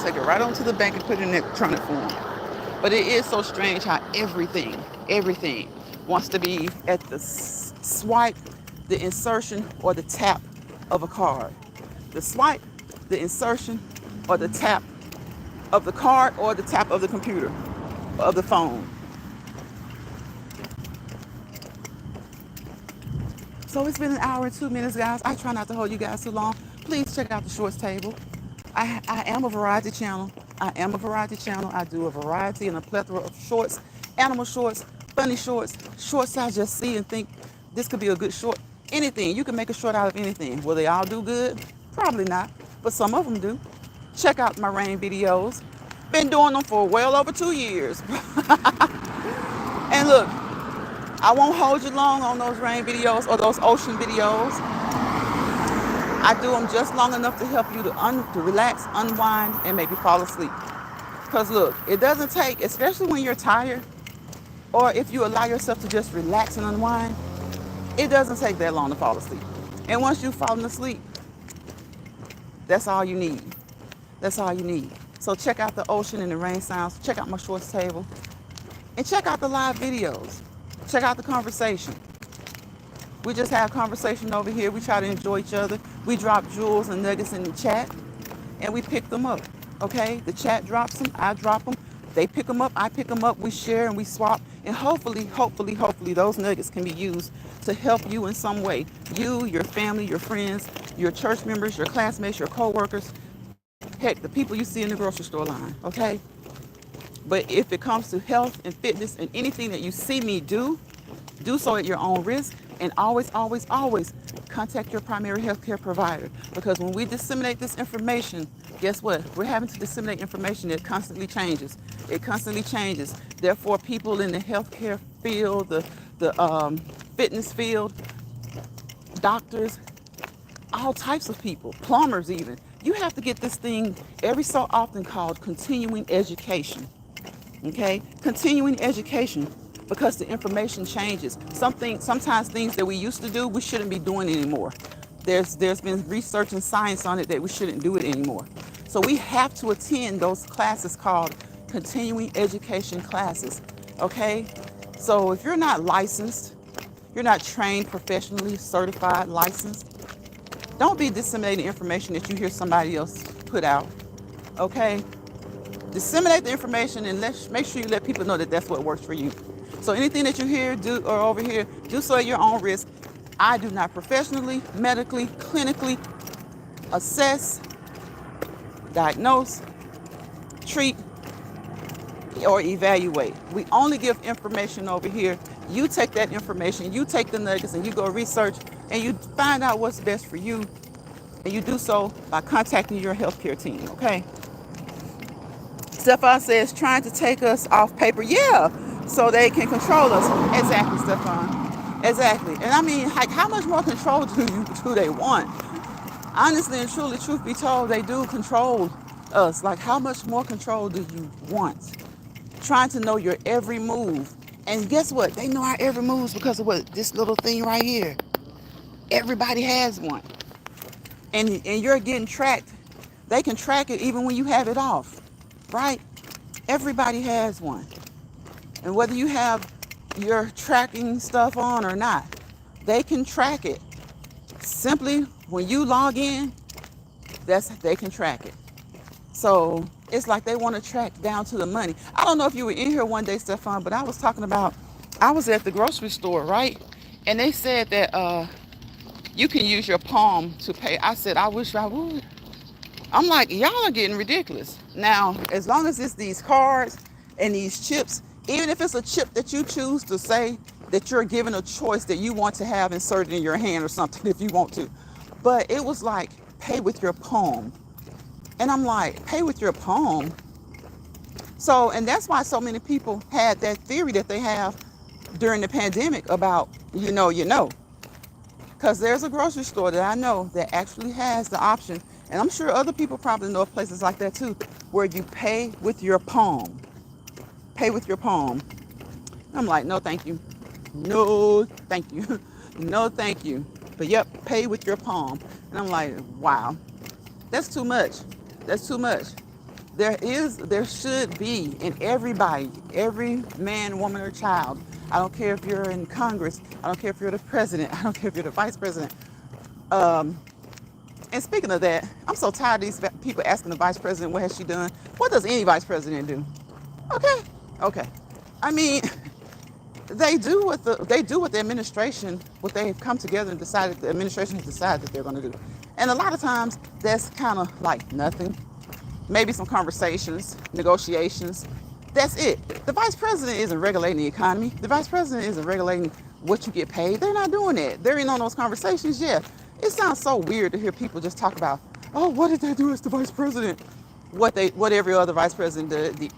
Take it right on to the bank and put it in electronic form. But it is so strange how everything wants to be at the swipe, the insertion, or the tap of a card. The swipe, the insertion, or the tap of the card, or the tap of the computer, of the phone. So it's been an hour and 2 minutes, guys. I try not to hold you guys too long. Please check out the shorts table. I am a variety channel. I do a variety and a plethora of shorts, animal shorts, funny shorts, shorts I just see and think this could be a good short. Anything. You can make a short out of anything. Will they all do good? Probably not, but some of them do. Check out my rain videos. Been doing them for well over 2 years. And look, I won't hold you long on those rain videos or those ocean videos. I do them just long enough to help you to relax, unwind, and maybe fall asleep. Because look, it doesn't take, especially when you're tired, or if you allow yourself to just relax and unwind, it doesn't take that long to fall asleep. And once you've fallen asleep, that's all you need. That's all you need. So check out the ocean and the rain sounds. Check out my shorts table. And check out the live videos. Check out the conversation. We just have conversation over here. We try to enjoy each other. We drop jewels and nuggets in the chat, and we pick them up. Okay? The chat drops them. I drop them. They pick them up. I pick them up. We share and we swap. And hopefully, those nuggets can be used to help you in some way. You, your family, your friends, your church members, your classmates, your co-workers. Heck, the people you see in the grocery store line. Okay? But if it comes to health and fitness and anything that you see me do so at your own risk. And always contact your primary healthcare provider. Because when we disseminate this information, guess what? We're having to disseminate information that constantly changes. It constantly changes. Therefore, people in the healthcare field, the fitness field, doctors, all types of people, plumbers even. You have to get this thing every so often called continuing education. Okay? Continuing education. Because the information changes. Sometimes things that we used to do, we shouldn't be doing anymore. There's been research and science on it that we shouldn't do it anymore. So we have to attend those classes called continuing education classes. Okay? So if you're not licensed, you're not trained professionally, certified, licensed, don't be disseminating information that you hear somebody else put out. Okay? Disseminate the information and make sure you let people know that that's what works for you. So anything that you hear, do, or over here, do so at your own risk. I do not professionally, medically, clinically assess, diagnose, treat, or evaluate. We only give information over here. You take that information, you take the nuggets, and you go research, and you find out what's best for you, and you do so by contacting your healthcare team, okay? Stefan says, trying to take us off paper. Yeah. So they can control us. Exactly, Stefan. Exactly. And I mean, like, how much more control do they want? Honestly and truly, truth be told, they do control us. Like, how much more control do you want? Trying to know your every move. And guess what? They know our every moves because of what? This little thing right here. Everybody has one. And you're getting tracked. They can track it even when you have it off. Right? Everybody has one. And whether you have your tracking stuff on or not, they can track it. Simply, when you log in, they can track it. So it's like they want to track down to the money. I don't know if you were in here one day, Stefan, but I was talking about, I was at the grocery store, right? And they said that you can use your palm to pay. I said, I wish I would. I'm like, y'all are getting ridiculous. Now, as long as it's these cards and these chips, even if it's a chip that you choose to say that you're given a choice that you want to have inserted in your hand or something if you want to. But it was like, pay with your palm. And I'm like, pay with your palm? So, and that's why so many people had that theory that they have during the pandemic about, you know. Because there's a grocery store that I know that actually has the option. And I'm sure other people probably know of places like that too, where you pay with your palm. Pay with your palm. I'm like, no, thank you. No, thank you. No, thank you. But yep, pay with your palm. And I'm like, wow, that's too much. That's too much. There should be in everybody, every man, woman, or child. I don't care if you're in Congress. I don't care if you're the president. I don't care if you're the vice president. Um, and speaking of that, I'm so tired of these people asking the vice president, what has she done? What does any vice president do? Okay, okay. I mean, they do what the administration, what they've come together and decided, the administration has decided that they're going to do. And a lot of times that's kind of like nothing. Maybe some conversations, negotiations. That's it. The vice president isn't regulating the economy. The vice president isn't regulating what you get paid. They're not doing that. They're in on those conversations. Yeah. It sounds so weird to hear people just talk about, oh, what did they do as the vice president? What every other vice president did.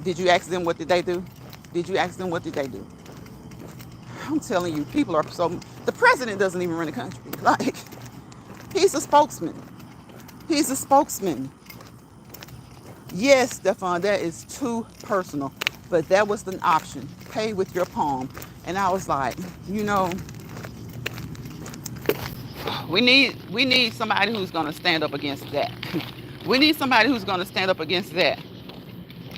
Did you ask them what did they do? Did you ask them what did they do? I'm telling you, people are so. The president doesn't even run the country. Like, he's a spokesman. He's a spokesman. Yes, Stefan, that is too personal, but that was an option. Pay with your palm. And I was like, you know, we need somebody who's going to stand up against that. We need somebody who's going to stand up against that.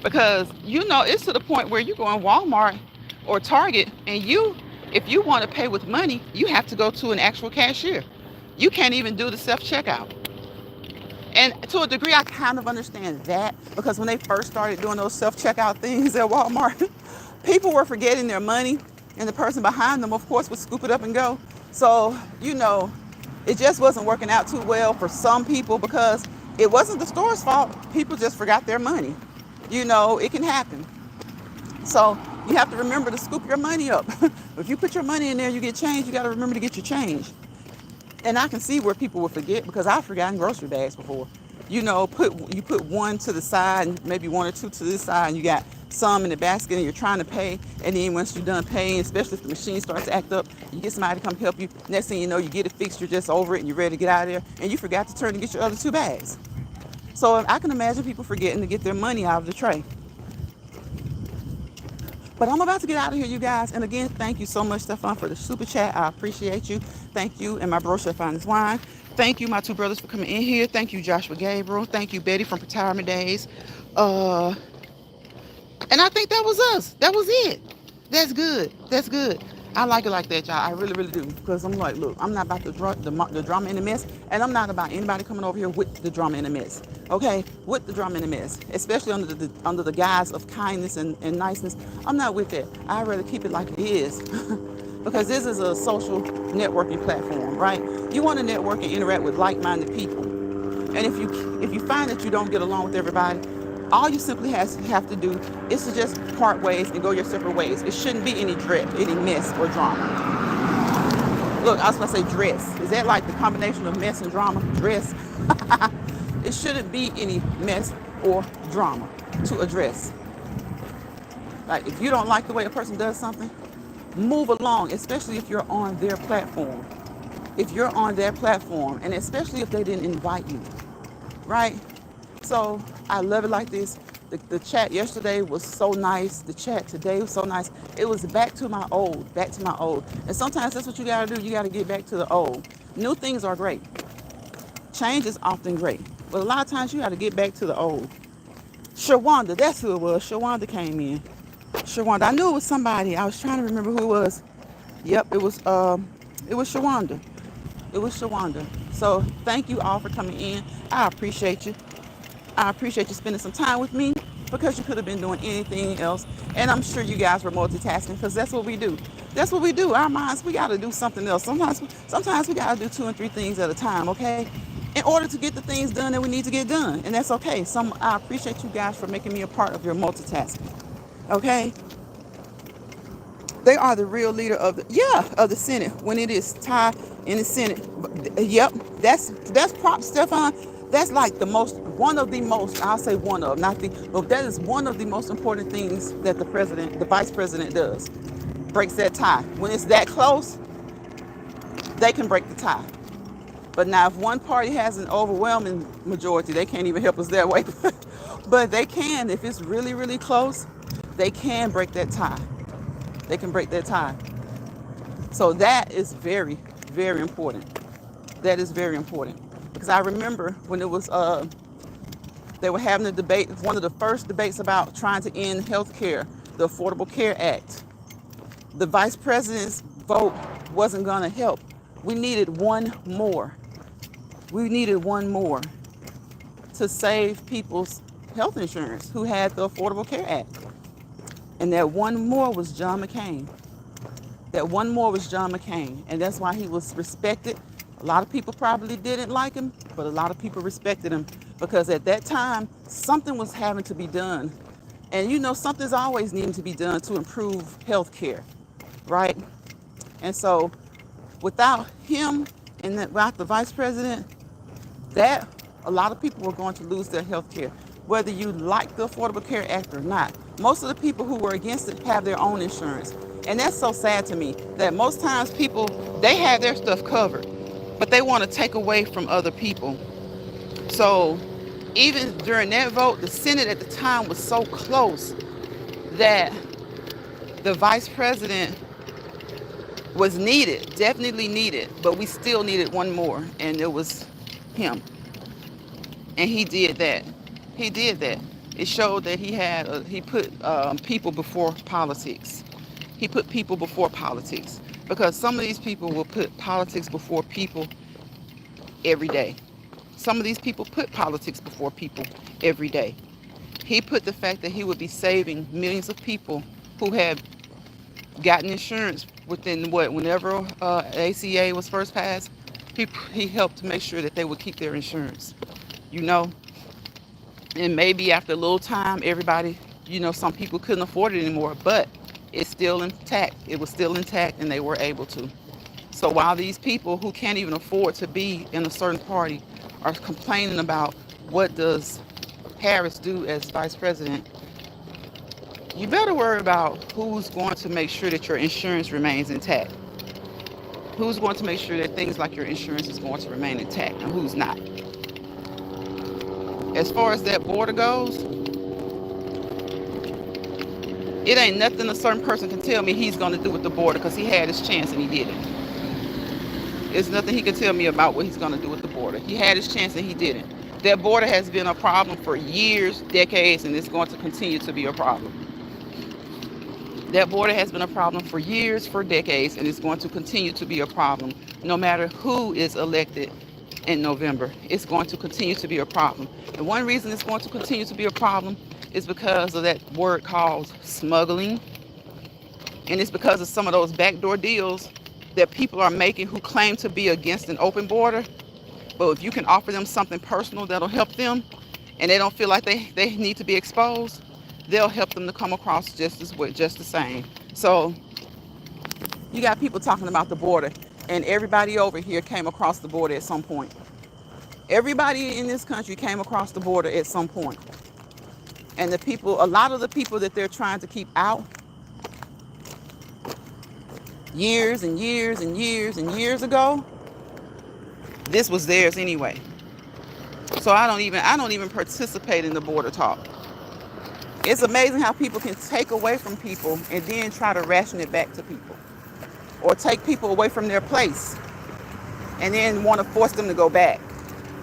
Because, you know, it's to the point where you go in Walmart or Target and if you want to pay with money, you have to go to an actual cashier. You can't even do the self-checkout. And to a degree, I kind of understand that, because when they first started doing those self-checkout things at Walmart, people were forgetting their money, and the person behind them, of course, would scoop it up and go. So, you know, it just wasn't working out too well for some people, because it wasn't the store's fault. People just forgot their money. You know, it can happen. So you have to remember to scoop your money up. If you put your money in there, you get change, you got to remember to get your change. And I can see where people will forget, because I've forgotten grocery bags before. You know, you put one to the side and maybe one or two to this side, and you got some in the basket and you're trying to pay. And then once you're done paying, especially if the machine starts to act up, you get somebody to come help you. Next thing you know, you get it fixed, you're just over it and you're ready to get out of there. And you forgot to turn and get your other two bags. So I can imagine people forgetting to get their money out of the tray. But I'm about to get out of here, you guys. And again, thank you so much, Stefan, for the super chat. I appreciate you. Thank you. And my bro, Chef Finest Wine. Thank you, my two brothers, for coming in here. Thank you, Joshua Gabriel. Thank you, Betty from Retirement Days. And I think that was us. That was it. That's good. That's good. I like it like that, y'all. I really, really do. Because I'm like, look, I'm not about the drama and the mess. And I'm not about anybody coming over here with the drama and the mess. Okay? With the drama and the mess. Especially under the guise of kindness and niceness. I'm not with that. I'd rather keep it like it is. Because this is a social networking platform, right? You want to network and interact with like-minded people. And if you find that you don't get along with everybody, all you simply have to do is to just part ways and go your separate ways. It shouldn't be any mess or drama. Look, I was going to say dress. Is that like the combination of mess and drama? Dress. It shouldn't be any mess or drama to address. Like, if you don't like the way a person does something, move along, especially if you're on their platform. If you're on their platform, and especially if they didn't invite you, right? So I love it like this. The chat yesterday was so nice. The chat today was so nice. It was back to my old. And sometimes that's what you gotta do. You gotta get back to the old. New things are great. Change is often great. But a lot of times you gotta get back to the old. Shawanda, that's who it was. Shawanda came in. Shawanda, I knew it was somebody. I was trying to remember who it was. Yep, it was Shawanda. It was Shawanda. So thank you all for coming in. I appreciate you. I appreciate you spending some time with me, because you could have been doing anything else. And I'm sure you guys were multitasking, because that's what we do. That's what we do. Our minds, we got to do something else. Sometimes we got to do 2 and 3 things at a time, okay? In order to get the things done that we need to get done. And that's okay. I appreciate you guys for making me a part of your multitasking, okay? They are the real leader of the Senate when it is tied in the Senate. Yep, that's props, Stefan. That's like one of the most, I'll say one of, not the, but that is one of the most important things that the vice president does. Breaks that tie. When it's that close, they can break the tie. But now if one party has an overwhelming majority, they can't even help us that way. But they can, if it's really, really close, they can break that tie. They can break that tie. So that is very, very important. That is very important. Because I remember when it was they were having a debate, one of the first debates about trying to end health care, the Affordable Care Act. The vice president's vote wasn't going to help. We needed one more. We needed one more to save people's health insurance who had the Affordable Care Act. And that one more was John McCain. That one more was John McCain. And that's why he was respected. A lot of people probably didn't like him, but a lot of people respected him because at that time, something was having to be done. And you know, something's always needing to be done to improve health care, right? And so without him and without the vice president, that a lot of people were going to lose their health care, whether you like the Affordable Care Act or not. Most of the people who were against it have their own insurance. And that's so sad to me that most times people, they have their stuff covered, but they want to take away from other people. So even during that vote, the Senate at the time was so close that the vice president was needed, definitely needed, but we still needed one more, and it was him. And he did that. He did that. It showed that he put people before politics. He put people before politics because some of these people will put politics before people every day. Some of these people put politics before people every day. He put the fact that he would be saving millions of people who had gotten insurance within whenever ACA was first passed. He helped to make sure that they would keep their insurance. You know, and maybe after a little time, everybody, you know, some people couldn't afford it anymore, but it's still intact. It was still intact and they were able to. So while these people who can't even afford to be in a certain party are complaining about what does Harris do as vice president, you better worry about who's going to make sure that your insurance remains intact. Who's going to make sure that things like your insurance is going to remain intact and who's not. As far as that border goes, it ain't nothing a certain person can tell me he's going to do with the border because he had his chance and he did it. There's nothing he can tell me about what he's going to do with the border. He had his chance and he didn't. That border has been a problem for years, decades, and it's going to continue to be a problem. That border has been a problem for years, for decades, and it's going to continue to be a problem. No matter who is elected in November, it's going to continue to be a problem. And one reason it's going to continue to be a problem is because of that word called smuggling. And it's because of some of those backdoor deals that people are making who claim to be against an open border. But if you can offer them something personal that'll help them and they don't feel like they need to be exposed, they'll help them to come across just the same. So you got people talking about the border, and everybody over here came across the border at some point. Everybody in this country came across the border at some point. And the people, a lot of the people that they're trying to keep out years and years and years and years ago, this was theirs anyway. So I don't even participate in the border talk. It's amazing how people can take away from people and then try to ration it back to people, or take people away from their place and then want to force them to go back.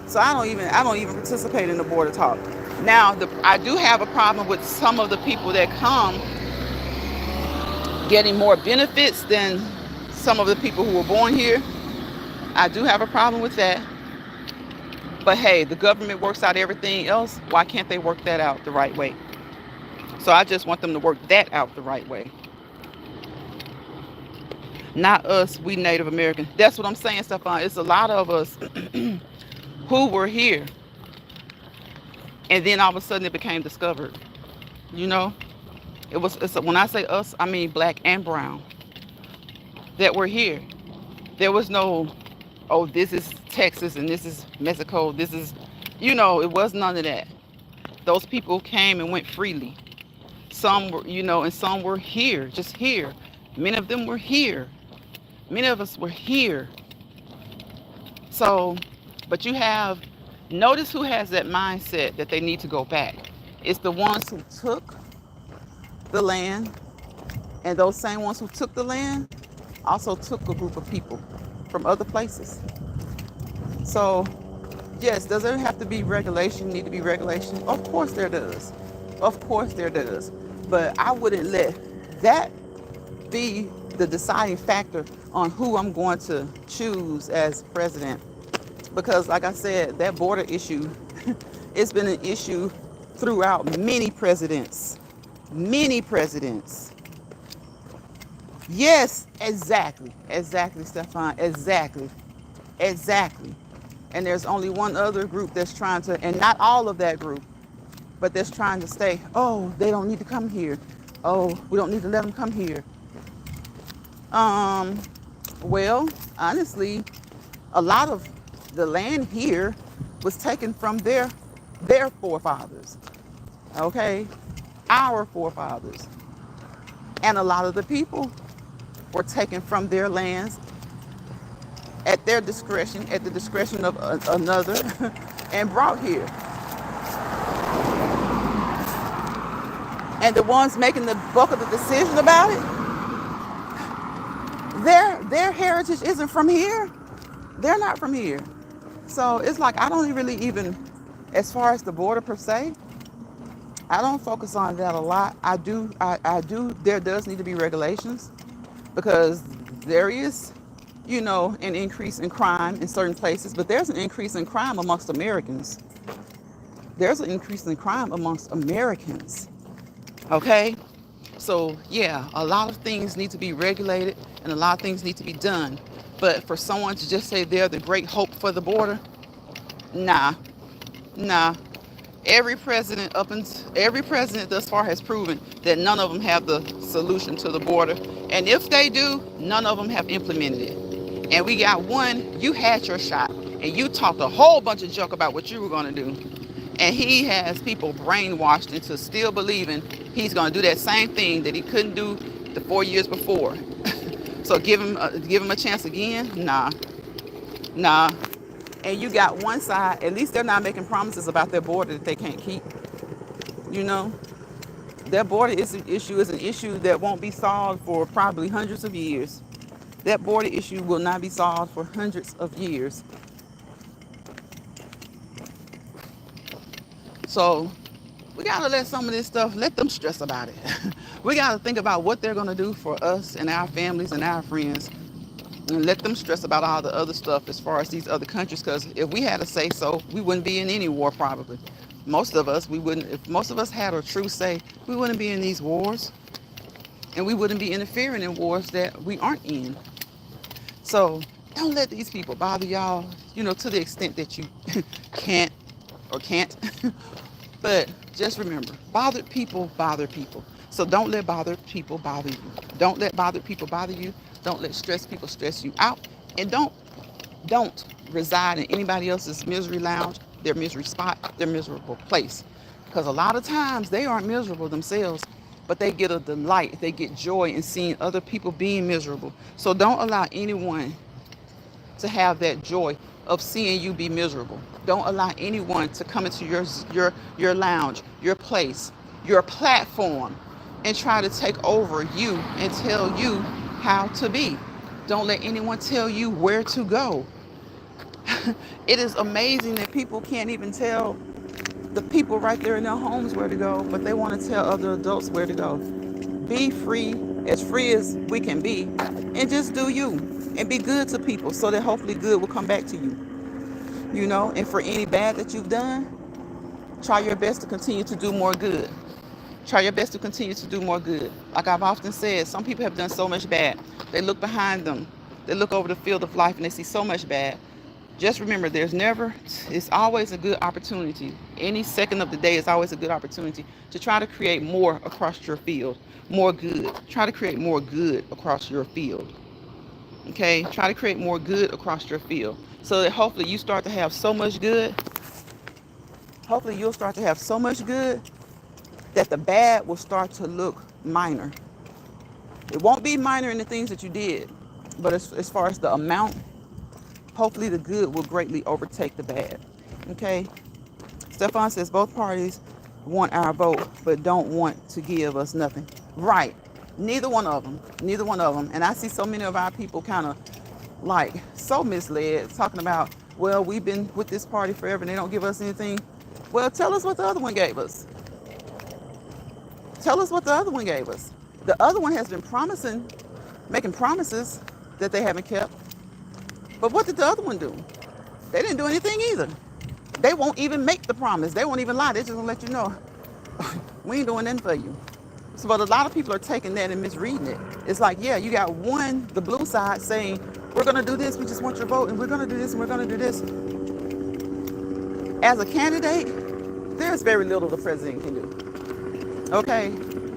So I don't even participate in the border talk. Now, I do have a problem with some of the people that come getting more benefits than some of the people who were born here. I do have a problem with that. But hey, the government works out everything else. Why can't they work that out the right way? So I just want them to work that out the right way. Not us, we Native Americans. That's what I'm saying, Stephon. It's a lot of us who were here. And then all of a sudden it became discovered. You know? When I say us, I mean black and brown. That were here. There was no, oh, this is Texas and this is Mexico. This is, it was none of that. Those people came and went freely. Some were, and some were here, just here. Many of them were here. Many of us were here. So, but you have, notice who has that mindset that they need to go back. It's the ones who took the land, and those same ones who took the land also took a group of people from other places. So, yes, does there have to be regulation, need to be regulation? Of course there does. Of course there does. But I wouldn't let that be the deciding factor on who I'm going to choose as president. Because like I said, that border issue, it's been an issue throughout many presidents. Many presidents. Yes, exactly. Exactly, Stefan. Exactly. Exactly. And there's only one other group that's trying to, and not all of that group, but that's trying to stay, oh, they don't need to come here. Oh, we don't need to let them come here. Um, well, honestly, a lot of the land here was taken from their forefathers. Okay? Our forefathers. And a lot of the people were taken from their lands at their discretion, at the discretion of another, and brought here. And the ones making the bulk of the decision about it, their heritage isn't from here. They're not from here. So it's like I don't really even, as far as the border per se, I don't focus on that a lot. I do, there does need to be regulations because there is, an increase in crime in certain places, but there's an increase in crime amongst Americans. There's an increase in crime amongst Americans. Okay? So, yeah, a lot of things need to be regulated and a lot of things need to be done. But for someone to just say they're the great hope for the border, nah, nah. Every president thus far has proven that none of them have the solution to the border. And if they do, none of them have implemented it. And we got one, you had your shot and you talked a whole bunch of junk about what you were going to do. And he has people brainwashed into still believing he's going to do that same thing that he couldn't do the 4 years before. So give him a chance again? Nah. And you got one side, at least they're not making promises about their border that they can't keep. Their border issue is an issue that won't be solved for probably hundreds of years. That border issue will not be solved for hundreds of years. So we got to let some of this stuff, let them stress about it. We got to think about what they're going to do for us and our families and our friends. And let them stress about all the other stuff as far as these other countries, because if we had a say so, we wouldn't be in any war probably. Most of us, we wouldn't. If most of us had a true say, we wouldn't be in these wars. And we wouldn't be interfering in wars that we aren't in. So don't let these people bother y'all, to the extent that you can't. But just remember, bothered people bother people. So don't let bothered people bother you. Don't let bothered people bother you. Don't let stressed people stress you out. And don't reside in anybody else's misery lounge, their misery spot, their miserable place. Because a lot of times they aren't miserable themselves, but they get a delight, they get joy in seeing other people being miserable. So don't allow anyone to have that joy of seeing you be miserable. Don't allow anyone to come into your lounge, your place, your platform, and try to take over you and tell you how to be. Don't let anyone tell you where to go. It is amazing that people can't even tell the people right there in their homes where to go, but they want to tell other adults where to go. Be free as we can be, and just do you and be good to people so that hopefully good will come back to you. And for any bad that you've done, try your best to continue to do more good. Try your best to continue to do more good. Like I've often said, some people have done so much bad. They look behind them. They look over the field of life and they see so much bad. Just remember, it's always a good opportunity. Any second of the day is always a good opportunity to try to create more across your field. More good. Try to create more good across your field. Okay? Try to create more good across your field. So that hopefully you start to have so much good. Hopefully you'll start to have so much good that the bad will start to look minor. It won't be minor in the things that you did, but as far as the amount, Hopefully the good will greatly overtake the bad. Okay? Stefan says both parties want our vote, but don't want to give us nothing. Right. Neither one of them. Neither one of them. And I see so many of our people kind of like so misled, talking about, well, we've been with this party forever and they don't give us anything. Well, tell us what the other one gave us. Tell us what the other one gave us. The other one has been promising, making promises that they haven't kept. But what did the other one do? They didn't do anything either. They won't even make the promise. They won't even lie. They're just gonna let you know, we ain't doing nothing for you. So, but a lot of people are taking that and misreading it. It's like, yeah, you got one, the blue side, saying, we're gonna do this, we just want your vote, and we're gonna do this, and we're gonna do this. As a candidate, there's very little the president can do. Okay?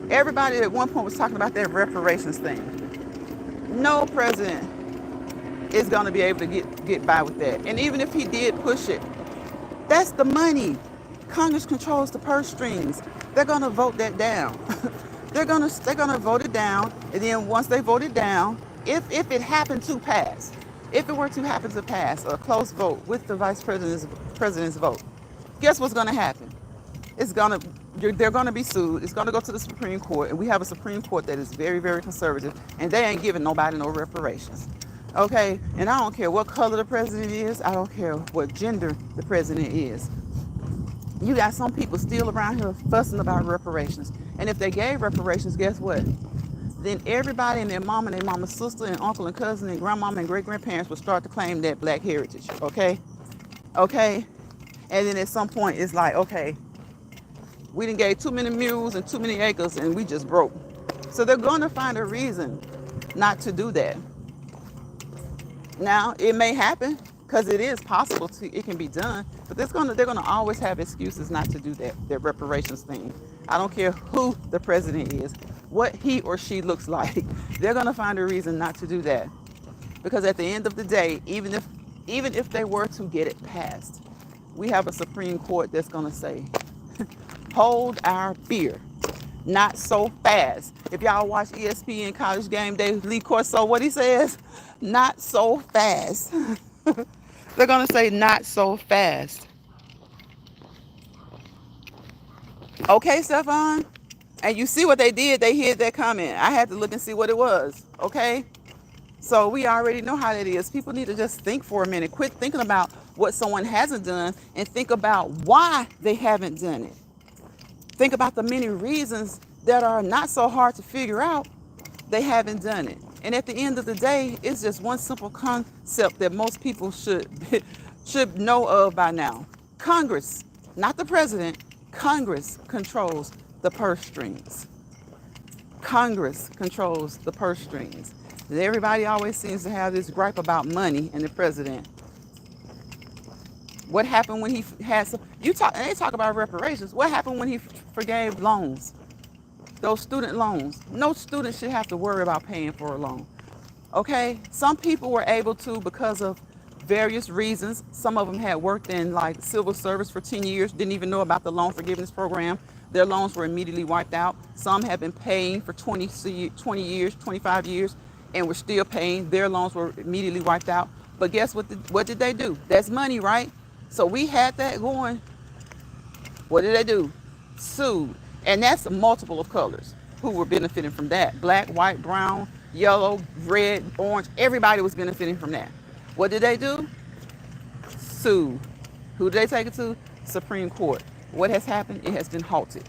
Everybody at one point was talking about that reparations thing. No president is gonna be able to get by with that. And even if he did push it, that's the money. Congress controls the purse strings. They're gonna vote that down. they're gonna vote it down, and then once they vote it down, if it happened to pass, if it were to happen to pass a close vote with the vice president's vote, guess what's gonna happen? They're gonna be sued. It's gonna go to the Supreme Court, and we have a Supreme Court that is very, very conservative, and they ain't giving nobody no reparations. Okay, and I don't care what color the president is. I don't care what gender the president is. You got some people still around here fussing about reparations. And if they gave reparations, guess what? Then everybody and their mama's sister and uncle and cousin and grandmama and great-grandparents will start to claim that black heritage. Okay? Okay? And then at some point, it's like, okay, we done gave too many mules and too many acres and we just broke. So they're going to find a reason not to do that. Now, it may happen because it is possible it can be done, but they're gonna always have excuses not to do that reparations thing. I don't care who the president is, what he or she looks like. They're gonna find a reason not to do that. Because at the end of the day, even if they were to get it passed, we have a Supreme Court that's gonna say, hold our beer. Not so fast. If y'all watch ESPN College Game Day, Lee Corso, what he says? Not so fast. They're going to say not so fast. Okay, Stefan? And you see what they did? They hid that comment. I had to look and see what it was. Okay? So we already know how that is. People need to just think for a minute. Quit thinking about what someone hasn't done and think about why they haven't done it. Think about the many reasons that are not so hard to figure out they haven't done it. And at the end of the day, it's just one simple concept that most people should know of by now. Congress, not the president, Congress controls the purse strings. Congress controls the purse strings. And everybody always seems to have this gripe about money and the president. What happened when he had some, they talk about reparations. What happened when he forgave loans? Those student loans. No student should have to worry about paying for a loan. Okay? Some people were able to because of various reasons. Some of them had worked in like civil service for 10 years, didn't even know about the loan forgiveness program. Their loans were immediately wiped out. Some have been paying for 20 years, 25 years, and were still paying. Their loans were immediately wiped out. But guess what? What did they do? That's money, right? So we had that going. What did they do? Sued. And that's multiple of colors who were benefiting from that. Black, white, brown, yellow, red, orange. Everybody was benefiting from that. What did they do? Sue. Who did they take it to? Supreme Court. What has happened? It has been halted.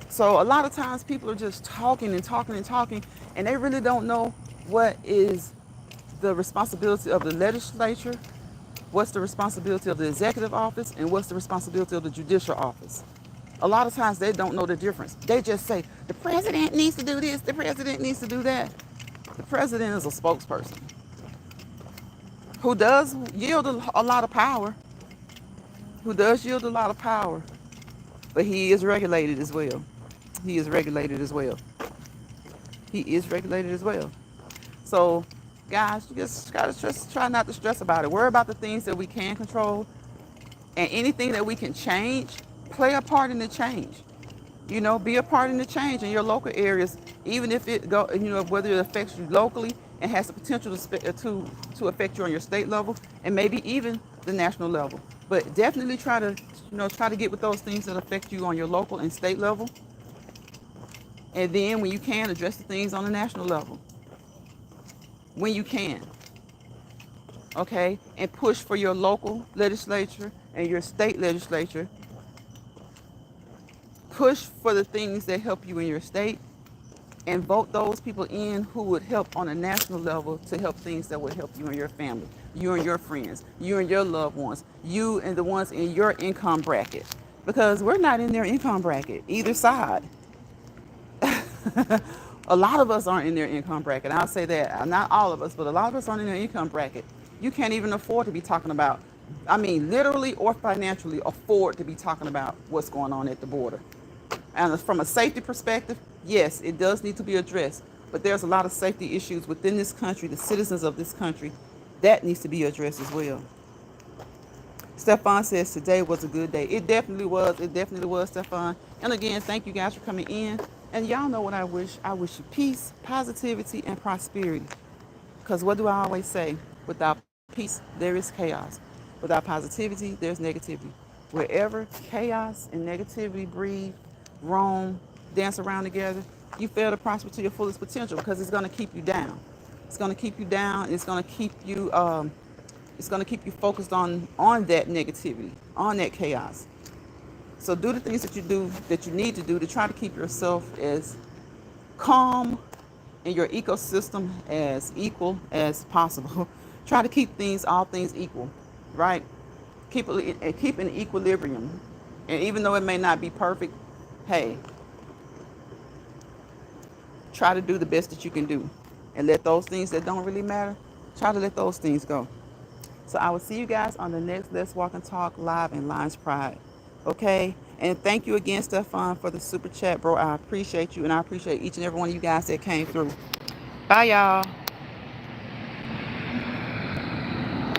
So a lot of times people are just talking and talking and talking, and they really don't know what is the responsibility of the legislature, what's the responsibility of the executive office, and what's the responsibility of the judicial office. A lot of times they don't know the difference. They just say, the president needs to do this, the president needs to do that. The president is a spokesperson who does yield a lot of power, but he is regulated as well. He is regulated as well. So, guys, you just gotta try not to stress about it. Worry about the things that we can control, and anything that we can change, play a part in the change. Be a part in the change in your local areas, even if whether it affects you locally, and has the potential to affect you on your state level and maybe even the national level. But definitely try to get with those things that affect you on your local and state level, and then when you can, address the things on the national level when you can. Okay, and push for your local legislature and your state legislature. Push for the things that help you in your state and vote those people in who would help on a national level to help things that would help you and your family, you and your friends, you and your loved ones, you and the ones in your income bracket. Because we're not in their income bracket, either side. A lot of us aren't in their income bracket. I'll say that. Not all of us, but a lot of us aren't in their income bracket. You can't even afford to be talking about, I mean, literally or financially afford to be talking about what's going on at the border. And from a safety perspective, yes, it does need to be addressed. But there's a lot of safety issues within this country, the citizens of this country, that needs to be addressed as well. Stefan says today was a good day. It definitely was. It definitely was, Stefan. And again, thank you guys for coming in. And y'all know what I wish. I wish you peace, positivity, and prosperity. Because what do I always say? Without peace, there is chaos. Without positivity, there's negativity. Wherever chaos and negativity breathe, roam, dance around together, you fail to prosper to your fullest potential because it's going to keep you down. It's going to keep you down. It's going to keep you focused on that negativity, on that chaos. So do the things that you need to do to try to keep yourself as calm and your ecosystem as equal as possible. Try to keep all things equal, right? Keep an equilibrium. And even though it may not be perfect, hey, try to do the best that you can do. And let those things that don't really matter, try to let those things go. So I will see you guys on the next Let's Walk and Talk live in Lions Pride. Okay? And thank you again, Stefan, for the super chat, bro. I appreciate you, and I appreciate each and every one of you guys that came through. Bye, y'all.